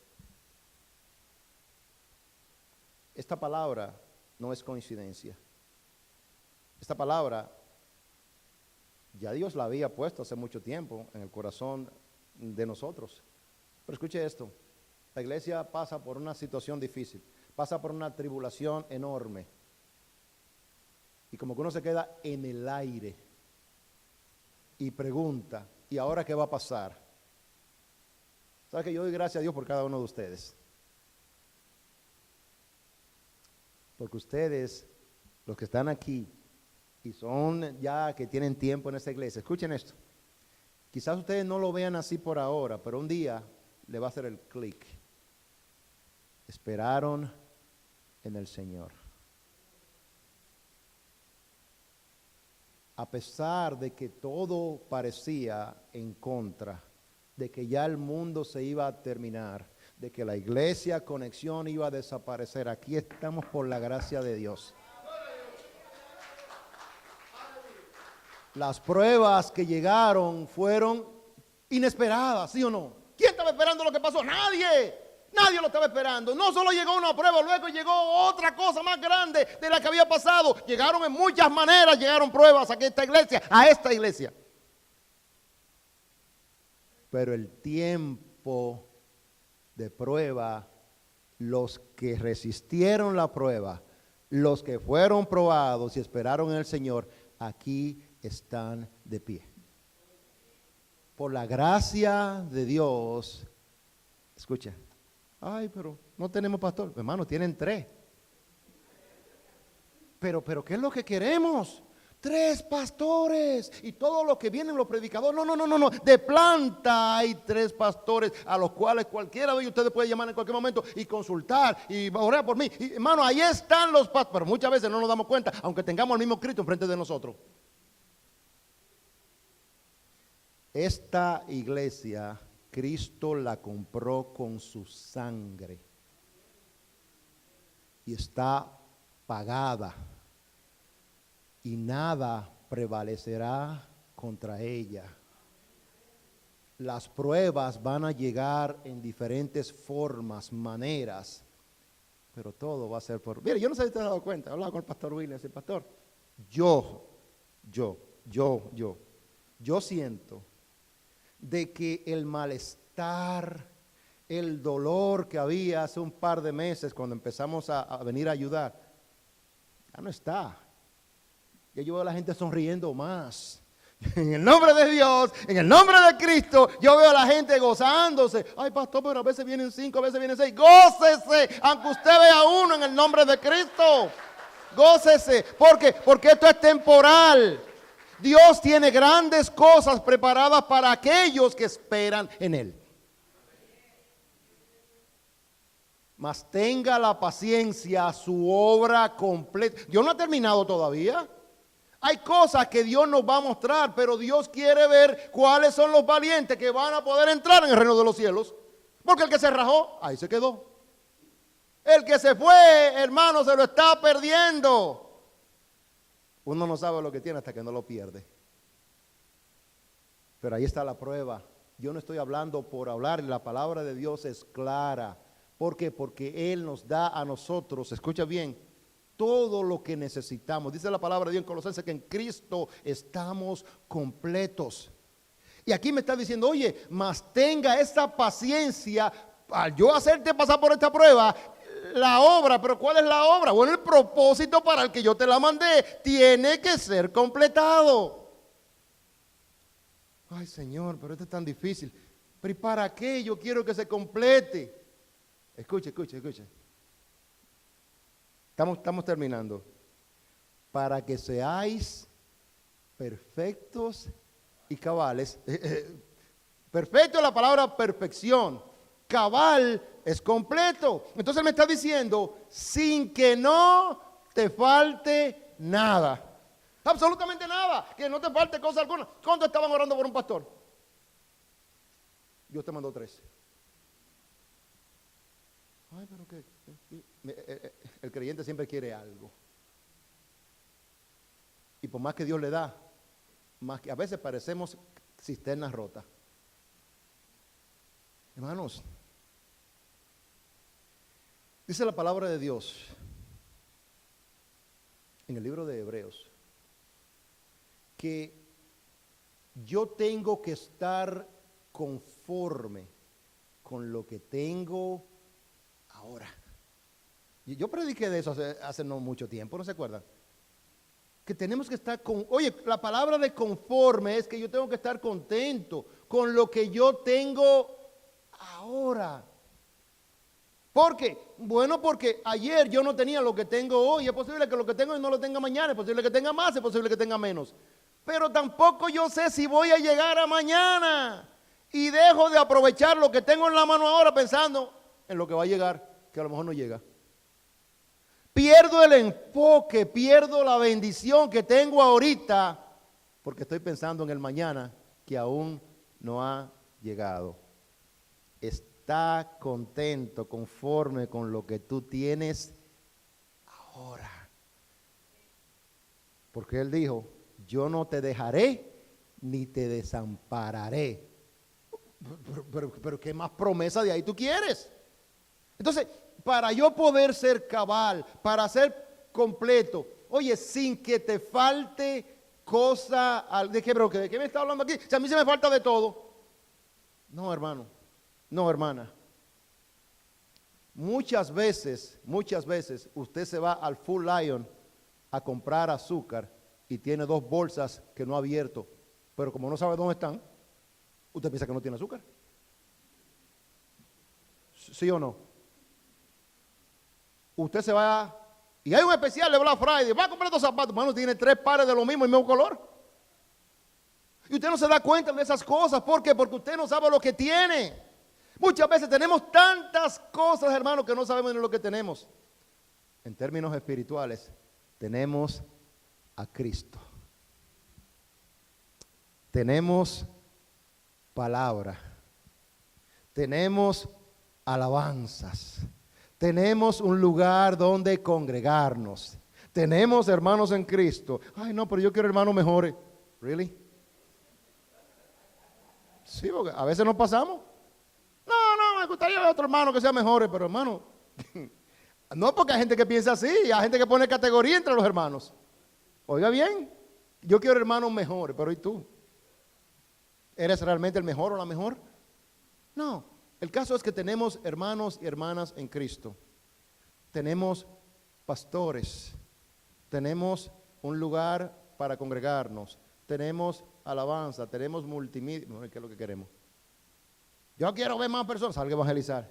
Esta palabra no es coincidencia. Esta palabra ya Dios la había puesto hace mucho tiempo en el corazón de nosotros. Pero escuche esto, la iglesia pasa por una situación difícil, pasa por una tribulación enorme. Y como que uno se queda en el aire y pregunta, ¿y ahora qué va a pasar? ¿Sabe que yo doy gracias a Dios por cada uno de ustedes? Porque ustedes, los que están aquí, y son ya que tienen tiempo en esta iglesia, escuchen esto. Quizás ustedes no lo vean así por ahora, pero un día le va a hacer el clic. Esperaron en el Señor. A pesar de que todo parecía en contra, de que ya el mundo se iba a terminar, de que la iglesia Conexión iba a desaparecer, aquí estamos por la gracia de Dios. Las pruebas que llegaron fueron inesperadas, ¿sí o no? ¿Quién estaba esperando lo que pasó? Nadie. Nadie lo estaba esperando. No solo llegó una prueba, luego llegó otra cosa más grande de la que había pasado. Llegaron en muchas maneras, llegaron pruebas a esta iglesia. Pero el tiempo de prueba, los que resistieron la prueba, los que fueron probados y esperaron en el Señor, aquí están de pie. Por la gracia de Dios, escucha, ay, pero no tenemos pastor. Hermano, tienen 3. Pero ¿qué es lo que queremos? 3 pastores y todos los que vienen los predicadores. No. De planta hay 3 pastores a los cuales cualquiera de ustedes puede llamar en cualquier momento y consultar y orar por mí. Y, hermano, ahí están los pastores. Pero muchas veces no nos damos cuenta, aunque tengamos el mismo Cristo enfrente de nosotros. Esta iglesia, Cristo la compró con su sangre y está pagada y nada prevalecerá contra ella. Las pruebas van a llegar en diferentes formas, maneras, pero todo va a ser por... Mire, yo no sé si te has dado cuenta, hablaba con el pastor Williams, el pastor, yo siento de que el malestar, el dolor que había hace un par de meses cuando empezamos a venir a ayudar, ya no está. Ya yo veo a la gente sonriendo más. En el nombre de Dios, en el nombre de Cristo, yo veo a la gente gozándose. Ay, pastor, pero a veces vienen 5, a veces vienen 6. Gócese, aunque usted vea uno en el nombre de Cristo. Gócese. ¿Por qué? Porque esto es temporal. Dios tiene grandes cosas preparadas para aquellos que esperan en Él. Mas tenga la paciencia, su obra completa. Dios no ha terminado todavía. Hay cosas que Dios nos va a mostrar, pero Dios quiere ver cuáles son los valientes que van a poder entrar en el reino de los cielos. Porque el que se rajó, ahí se quedó. El que se fue, hermano, se lo está perdiendo. Uno no sabe lo que tiene hasta que no lo pierde. Pero ahí está la prueba. Yo no estoy hablando por hablar, la palabra de Dios es clara. ¿Por qué? Porque Él nos da a nosotros, escucha bien, todo lo que necesitamos. Dice la palabra de Dios en Colosenses que en Cristo estamos completos. Y aquí me está diciendo, oye, mas tenga esa paciencia al yo hacerte pasar por esta prueba. La obra, pero ¿cuál es la obra? Bueno, el propósito para el que yo te la mandé tiene que ser completado. Ay, Señor, pero esto es tan difícil. Pero ¿y para qué yo quiero que se complete? Escuche. Estamos terminando. Para que seáis perfectos y cabales. Perfecto es la palabra perfección. Cabal es completo. Entonces me está diciendo, sin que no te falte nada. Absolutamente nada. Que no te falte cosa alguna. ¿Cuántos estaban orando por un pastor? Dios te mandó 3. Ay, pero que el creyente siempre quiere algo. Y por más que Dios le da, más que a veces parecemos cisternas rotas. Hermanos, dice la palabra de Dios en el libro de Hebreos que yo tengo que estar conforme con lo que tengo ahora. Yo prediqué de eso hace no mucho tiempo, ¿no se acuerdan? Que tenemos que estar oye, la palabra de conforme es que yo tengo que estar contento con lo que yo tengo ahora. ¿Por qué? Bueno, porque ayer yo no tenía lo que tengo hoy. Es posible que lo que tengo hoy no lo tenga mañana. Es posible que tenga más, es posible que tenga menos. Pero tampoco yo sé si voy a llegar a mañana. Y dejo de aprovechar lo que tengo en la mano ahora pensando en lo que va a llegar, que a lo mejor no llega. Pierdo el enfoque, pierdo la bendición que tengo ahorita, porque estoy pensando en el mañana que aún no ha llegado. Está contento, conforme con lo que tú tienes ahora. Porque Él dijo, yo no te dejaré ni te desampararé. Pero ¿qué más promesa de ahí tú quieres? Entonces, para yo poder ser cabal, para ser completo, oye, sin que te falte cosa, ¿de qué me está hablando aquí? Si a mí se me falta de todo. No, hermano, no, hermana. Muchas veces, usted se va al Full Lion a comprar azúcar y tiene 2 bolsas que no ha abierto, pero como no sabe dónde están, usted piensa que no tiene azúcar. ¿Sí o no? Usted se va y hay un especial de Black Friday, va a comprar 2 zapatos, hermano, tiene 3 pares de lo mismo, el mismo color. Y usted no se da cuenta de esas cosas. ¿Por qué? Porque usted no sabe lo que tiene. Muchas veces tenemos tantas cosas, hermano, que no sabemos ni lo que tenemos. En términos espirituales, tenemos a Cristo. Tenemos palabra. Tenemos alabanzas. Tenemos un lugar donde congregarnos. Tenemos hermanos en Cristo. Ay, no, pero yo quiero hermanos mejores. ¿Really? Sí, porque a veces nos pasamos. No, me gustaría ver otro hermano que sea mejor, pero hermano, no, porque hay gente que piensa así, hay gente que pone categoría entre los hermanos. Oiga bien, yo quiero hermanos mejores, pero ¿y tú? ¿Eres realmente el mejor o la mejor? No, el caso es que tenemos hermanos y hermanas en Cristo. Tenemos pastores, tenemos un lugar para congregarnos, tenemos alabanza, tenemos multimedia. ¿Qué es lo que queremos? Yo quiero ver más personas, salga a evangelizar.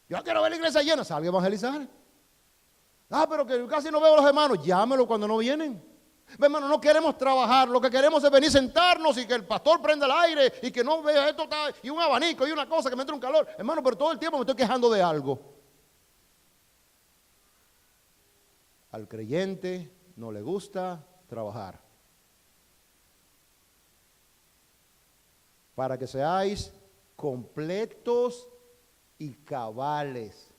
Yo quiero ver la iglesia llena, salga a evangelizar. Ah, pero que casi no veo a los hermanos, llámelo cuando no vienen. Hermano, no queremos trabajar, lo que queremos es venir sentarnos y que el pastor prenda el aire y que no vea esto y un abanico y una cosa que me entre un calor. Hermano, pero todo el tiempo me estoy quejando de algo. Al creyente no le gusta trabajar. Para que seáis completos y cabales.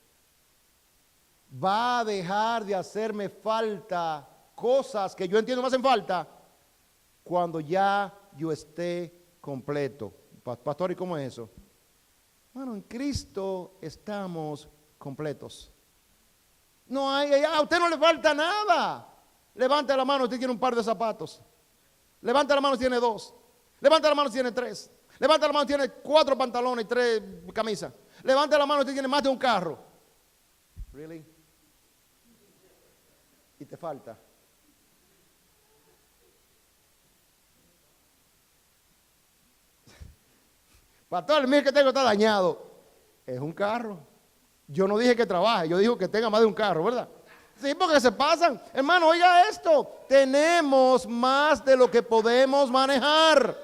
Va a dejar de hacerme falta cosas que yo entiendo me hacen falta cuando ya yo esté completo. Pastor, ¿y cómo es eso? Bueno, en Cristo estamos completos. No hay, a usted no le falta nada. Levante la mano, usted tiene un par de zapatos. Levante la mano, tiene 2. Levante la mano, tiene 3. Levanta la mano, tiene 4 pantalones y 3 camisas. Levanta la mano, usted tiene más de un carro. ¿Really? Y te falta. Pastor, mire que tengo está dañado. Es un carro. Yo no dije que trabaje, yo dije que tenga más de un carro, ¿verdad? Sí, porque se pasan. Hermano, oiga esto. Tenemos más de lo que podemos manejar.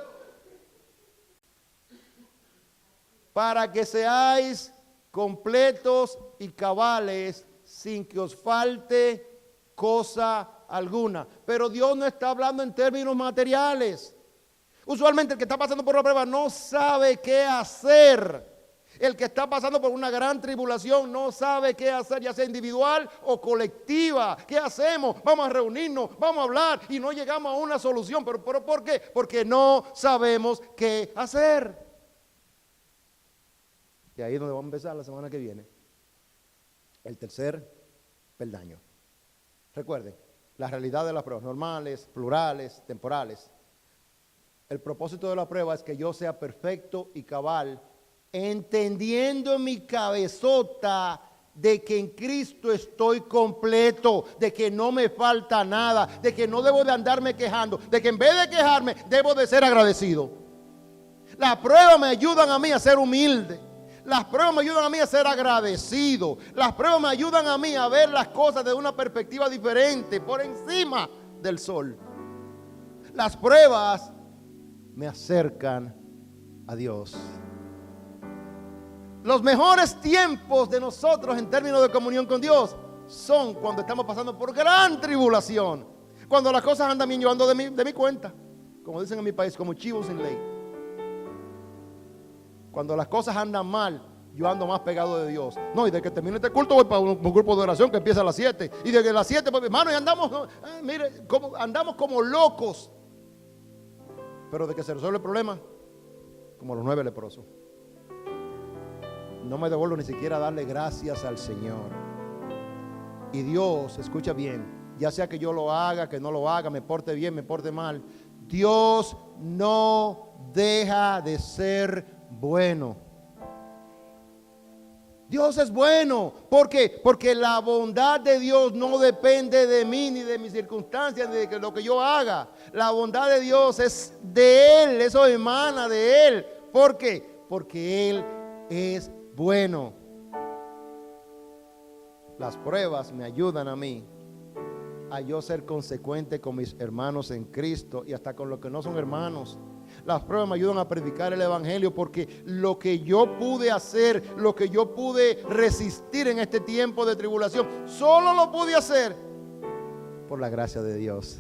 Para que seáis completos y cabales sin que os falte cosa alguna. Pero Dios no está hablando en términos materiales. Usualmente el que está pasando por la prueba no sabe qué hacer. El que está pasando por una gran tribulación no sabe qué hacer, ya sea individual o colectiva. ¿Qué hacemos? Vamos a reunirnos, vamos a hablar y no llegamos a una solución. ¿Pero por qué? Porque no sabemos qué hacer. Y ahí es donde vamos a empezar la semana que viene. El tercer peldaño. Recuerden, la realidad de las pruebas, normales, plurales, temporales. El propósito de la prueba es que yo sea perfecto y cabal, entendiendo en mi cabezota de que en Cristo estoy completo, de que no me falta nada, de que no debo de andarme quejando, de que en vez de quejarme, debo de ser agradecido. Las pruebas me ayudan a mí a ser humilde. Las pruebas me ayudan a mí a ser agradecido. Las pruebas me ayudan a mí a ver las cosas de una perspectiva diferente, por encima del sol. Las pruebas me acercan a Dios. Los mejores tiempos de nosotros en términos de comunión con Dios son cuando estamos pasando por gran tribulación. Cuando las cosas andan bien, yo ando de mi cuenta. Como dicen en mi país, como chivo sin ley. Cuando las cosas andan mal, yo ando más pegado de Dios. No, y de que termine este culto voy para un grupo de oración que empieza a las 7. Y de que a las 7, pues, hermano, y andamos, mire, andamos como locos. Pero de que se resuelve el problema, como los 9 leprosos. No me devuelvo ni siquiera a darle gracias al Señor. Y Dios, escucha bien, ya sea que yo lo haga, que no lo haga, me porte bien, me porte mal, Dios no deja de ser bueno. Dios es bueno. ¿Por qué? Porque la bondad de Dios no depende de mí ni de mis circunstancias, ni de lo que yo haga. La bondad de Dios es de Él, eso emana de Él. ¿Por qué? Porque Él es bueno. Las pruebas me ayudan a mí a yo ser consecuente con mis hermanos en Cristo y hasta con los que no son hermanos. Las pruebas me ayudan a predicar el evangelio porque lo que yo pude hacer, lo que yo pude resistir en este tiempo de tribulación, solo lo pude hacer por la gracia de Dios.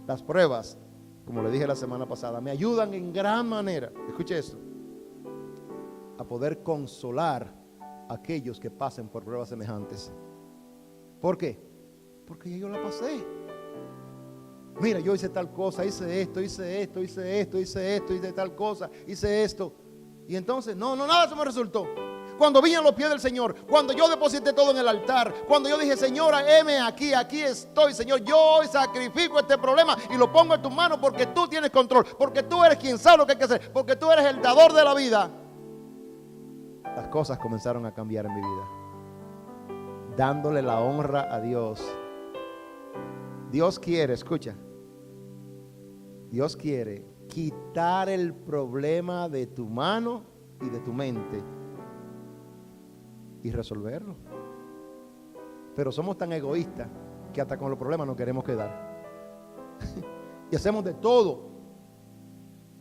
Las pruebas, como le dije la semana pasada, me ayudan en gran manera, escuche esto, a poder consolar a aquellos que pasen por pruebas semejantes. ¿Por qué? Porque yo la pasé. Mira, yo hice tal cosa, hice esto, hice tal cosa, hice esto. Y entonces, nada de eso me resultó. Cuando vine a los pies del Señor, cuando yo deposité todo en el altar, cuando yo dije, Señora, heme aquí estoy, Señor, yo hoy sacrifico este problema y lo pongo en tus manos porque tú tienes control, porque tú eres quien sabe lo que hay que hacer, porque tú eres el dador de la vida. Las cosas comenzaron a cambiar en mi vida, dándole la honra a Dios. Dios quiere, escucha, Dios quiere quitar el problema de tu mano y de tu mente y resolverlo. Pero somos tan egoístas que hasta con los problemas nos queremos quedar. Y hacemos de todo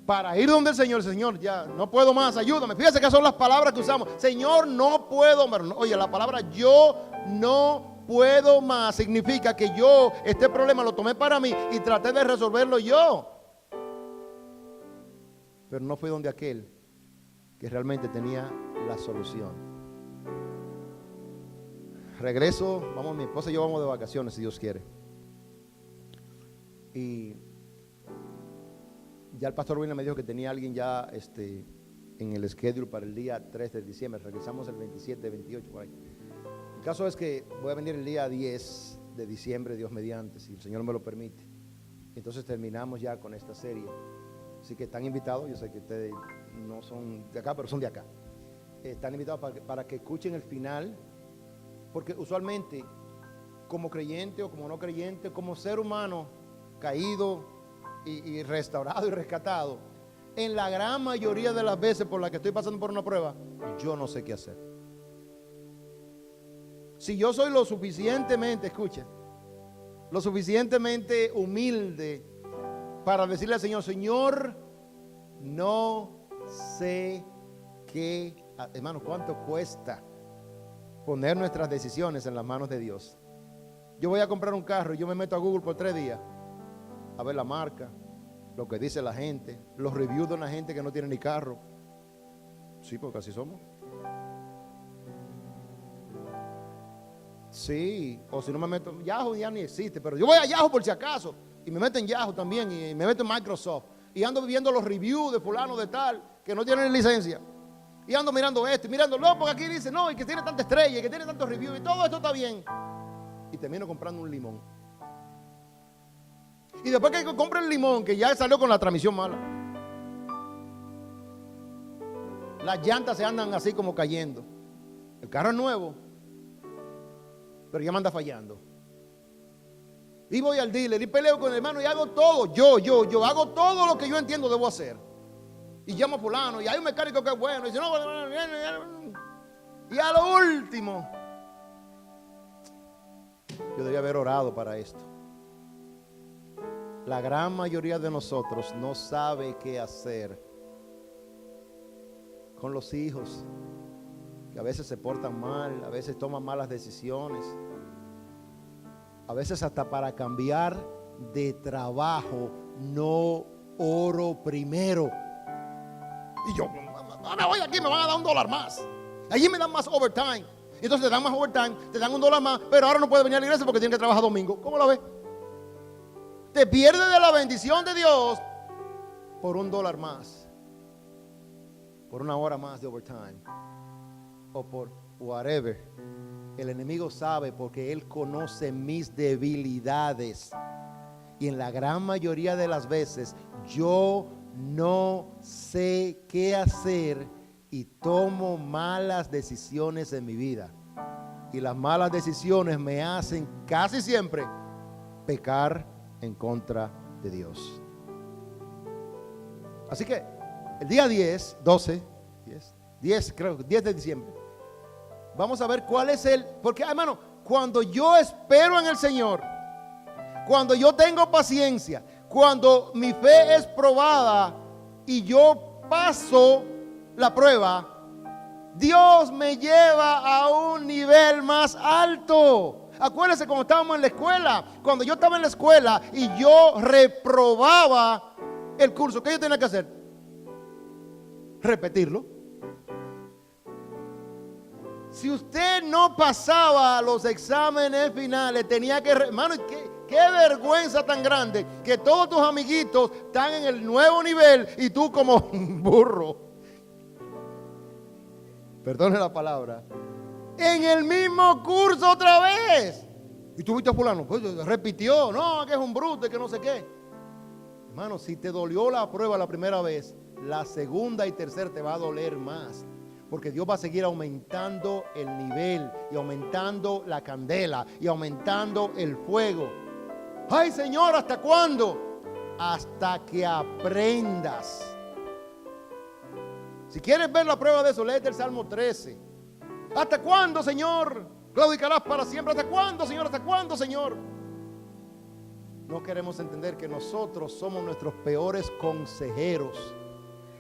para ir donde el Señor, ya no puedo más, ayúdame. Fíjese que son las palabras que usamos. Señor, no puedo más. Oye, la palabra yo no puedo más significa que yo este problema lo tomé para mí y traté de resolverlo yo. Pero no fui donde aquel que realmente tenía la solución. Regreso, mi esposa y yo vamos de vacaciones si Dios quiere. Y ya el pastor William me dijo que tenía alguien ya en el schedule para el día 3 de diciembre. Regresamos el 27, 28 por ahí. El caso es que voy a venir el día 10 de diciembre, Dios mediante, si el Señor me lo permite. Entonces terminamos ya con esta serie. Así que están invitados, yo sé que ustedes no son de acá, pero son de acá. Están invitados para que escuchen el final, porque usualmente como creyente o como no creyente, como ser humano caído y restaurado y rescatado, en la gran mayoría de las veces por las que estoy pasando por una prueba, yo no sé qué hacer. Si yo soy lo suficientemente, escucha, lo suficientemente humilde para decirle al Señor, Señor, no sé qué, hermano, cuánto cuesta poner nuestras decisiones en las manos de Dios. Yo voy a comprar un carro y yo me meto a Google por 3 días a ver la marca, lo que dice la gente, los reviews de una gente que no tiene ni carro. Sí, porque así somos. Sí, o si no me meto, Yahoo ya ni existe, pero yo voy a Yahoo por si acaso, y me meto en Yahoo también, y me meto en Microsoft, y ando viendo los reviews de fulano de tal, que no tienen licencia, y ando mirando esto, y mirándolo, porque aquí dice, no, y que tiene tanta estrella, y que tiene tantos reviews, y todo esto está bien, y termino comprando un limón, y después que compre el limón, que ya salió con la transmisión mala, las llantas se andan así como cayendo, el carro es nuevo, pero ya me anda fallando. Y voy al dealer y peleo con el hermano y hago todo. Yo hago todo lo que yo entiendo debo hacer. Y llamo a fulano y hay un mecánico que es bueno. Y dice, no, y a lo último, yo debía haber orado para esto. La gran mayoría de nosotros no sabe qué hacer con los hijos, que a veces se portan mal, a veces toman malas decisiones, a veces hasta para cambiar de trabajo no oro primero. Y yo, me voy aquí, me van a dar $1 más. Allí me dan más overtime. Y entonces te dan más overtime, te dan $1 más, pero ahora no puedes venir a la iglesia porque tienes que trabajar domingo. ¿Cómo lo ves? Te pierdes de la bendición de Dios por $1 más, por 1 hora más de overtime, o por whatever. El enemigo sabe porque él conoce mis debilidades. Y en la gran mayoría de las veces yo no sé qué hacer y tomo malas decisiones en mi vida. Y las malas decisiones me hacen casi siempre pecar en contra de Dios. Así que el día 10 de diciembre, vamos a ver cuál es porque hermano, cuando yo espero en el Señor, cuando yo tengo paciencia, cuando mi fe es probada y yo paso la prueba, Dios me lleva a un nivel más alto. Acuérdense cuando estábamos en la escuela, cuando yo estaba en la escuela y yo reprobaba el curso, ¿qué yo tenía que hacer? Repetirlo. Si usted no pasaba los exámenes finales, tenía que... Hermano, qué vergüenza tan grande que todos tus amiguitos están en el nuevo nivel y tú como un burro. Perdone la palabra. En el mismo curso otra vez. Y tú viste a fulano, pues repitió. No, que es un bruto y que no sé qué. Hermano, si te dolió la prueba la primera vez, la segunda y tercera te va a doler más. Porque Dios va a seguir aumentando el nivel y aumentando la candela y aumentando el fuego. Ay, Señor, ¿hasta cuándo? Hasta que aprendas. Si quieres ver la prueba de eso, léete el Salmo 13. ¿Hasta cuándo, Señor? Claudicarás para siempre. ¿Hasta cuándo, Señor? ¿Hasta cuándo, Señor? No queremos entender que nosotros somos nuestros peores consejeros.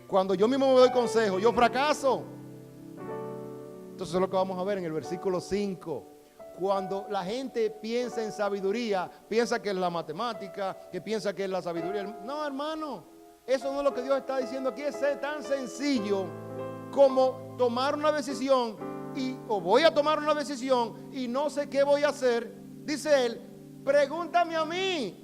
Cuando yo mismo me doy consejo, yo fracaso. Entonces eso es lo que vamos a ver en el versículo 5. Cuando la gente piensa en sabiduría, piensa que es la matemática, que piensa que es la sabiduría. No, hermano, eso no es lo que Dios está diciendo aquí. Es tan sencillo como tomar una decisión o voy a tomar una decisión y no sé qué voy a hacer. Dice él, pregúntame a mí.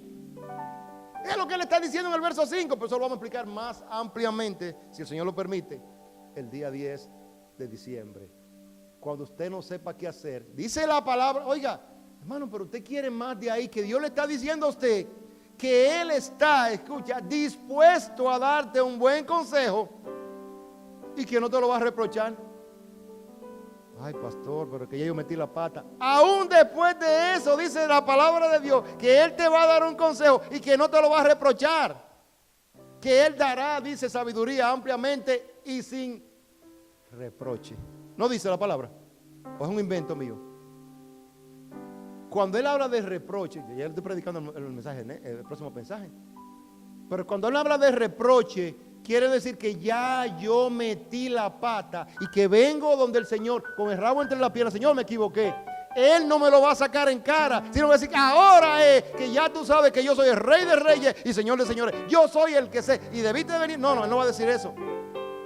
Es lo que él está diciendo en el verso 5, pero eso lo vamos a explicar más ampliamente, si el Señor lo permite, el día 10 de diciembre. Cuando usted no sepa qué hacer, dice la palabra, oiga, hermano, pero usted quiere más de ahí, que Dios le está diciendo a usted que Él está, escucha, dispuesto a darte un buen consejo y que no te lo va a reprochar. Ay, pastor, pero que ya yo metí la pata. Aún después de eso, dice la palabra de Dios, que Él te va a dar un consejo y que no te lo va a reprochar. Que Él dará, dice, sabiduría ampliamente y sin reproche. ¿No dice la palabra? ¿O es un invento mío? Cuando él habla de reproche, ya estoy predicando el mensaje, el próximo mensaje. Pero cuando él habla de reproche, quiere decir que ya yo metí la pata y que vengo donde el Señor con el rabo entre las piernas. Señor, me equivoqué. Él no me lo va a sacar en cara, sino va a decir, ahora es que ya tú sabes que yo soy el Rey de Reyes y Señor de Señores. Yo soy el que sé y debiste de venir. No, no, Él no va a decir eso.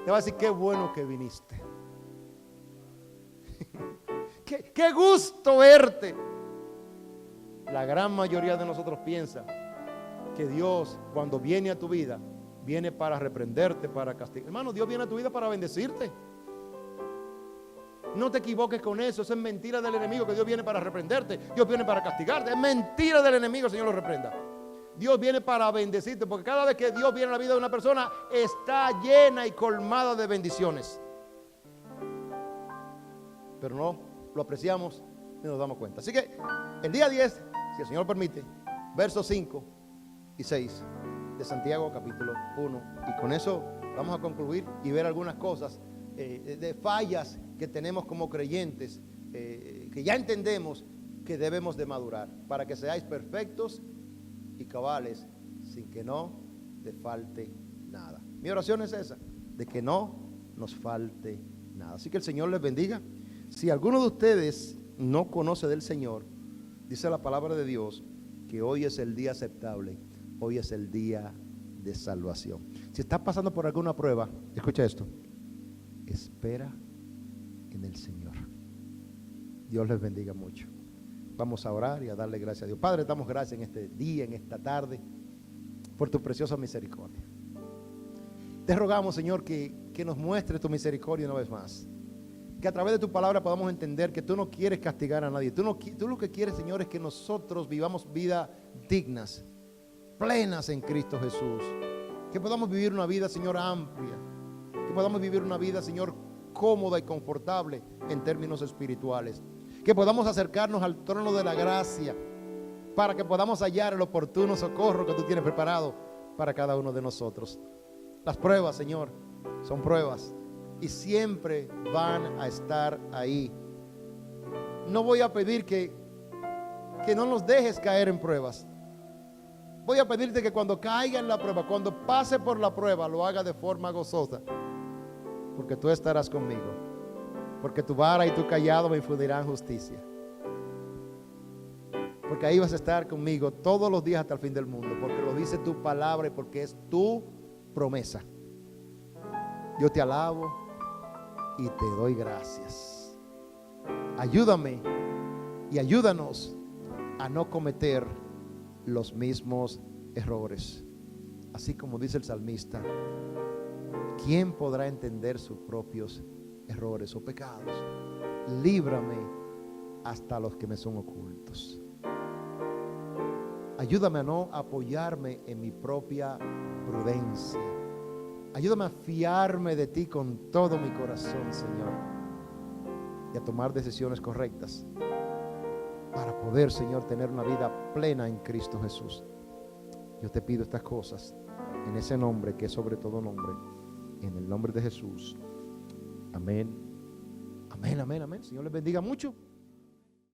Te va a decir, qué bueno que viniste. Qué gusto verte. La gran mayoría de nosotros piensa que Dios, cuando viene a tu vida, viene para reprenderte, para castigar. Hermano, Dios viene a tu vida para bendecirte. No te equivoques con eso. Eso es mentira del enemigo, que Dios viene para reprenderte, Dios viene para castigarte. Es mentira del enemigo, el Señor lo reprenda. Dios viene para bendecirte, porque cada vez que Dios viene a la vida de una persona, está llena y colmada de bendiciones. Pero no lo apreciamos y nos damos cuenta. Así que el día 10, si el Señor permite, versos 5 y 6 de Santiago capítulo 1. Y con eso vamos a concluir y ver algunas cosas de fallas que tenemos como creyentes, que ya entendemos que debemos de madurar, para que seáis perfectos y cabales, sin que no te falte nada. Mi oración es esa, de que no nos falte nada. Así que el Señor les bendiga. Si alguno de ustedes no conoce del Señor, dice la palabra de Dios que hoy es el día aceptable, hoy es el día de salvación. Si estás pasando por alguna prueba, escucha esto: espera en el Señor. Dios les bendiga mucho. Vamos a orar y a darle gracias a Dios. Padre, damos gracias en este día, en esta tarde, por tu preciosa misericordia. Te rogamos, Señor, que nos muestres tu misericordia una vez más. Que a través de tu palabra podamos entender que tú no quieres castigar a nadie. Tú lo que quieres, Señor, es que nosotros vivamos vidas dignas, plenas en Cristo Jesús. Que podamos vivir una vida, Señor, amplia. Que podamos vivir una vida, Señor, cómoda y confortable en términos espirituales. Que podamos acercarnos al trono de la gracia para que podamos hallar el oportuno socorro que tú tienes preparado para cada uno de nosotros. Las pruebas, Señor, son pruebas y siempre van a estar ahí. No voy a pedir que no nos dejes caer en pruebas. Voy a pedirte que cuando caiga en la prueba, cuando pase por la prueba, lo haga de forma gozosa, porque tú estarás conmigo. Porque tu vara y tu callado me infundirán justicia. Porque ahí vas a estar conmigo todos los días hasta el fin del mundo. Porque lo dice tu palabra y porque es tu promesa. Yo te alabo y te doy gracias. Ayúdame y ayúdanos a no cometer los mismos errores. Así como dice el salmista, ¿quién podrá entender sus propios errores o pecados? Líbrame hasta los que me son ocultos. Ayúdame a no apoyarme en mi propia prudencia. Ayúdame a fiarme de ti con todo mi corazón, Señor, y a tomar decisiones correctas para poder, Señor, tener una vida plena en Cristo Jesús. Yo te pido estas cosas en ese nombre que es sobre todo nombre, en el nombre de Jesús. Amén. Amén, amén, amén. Señor les bendiga mucho.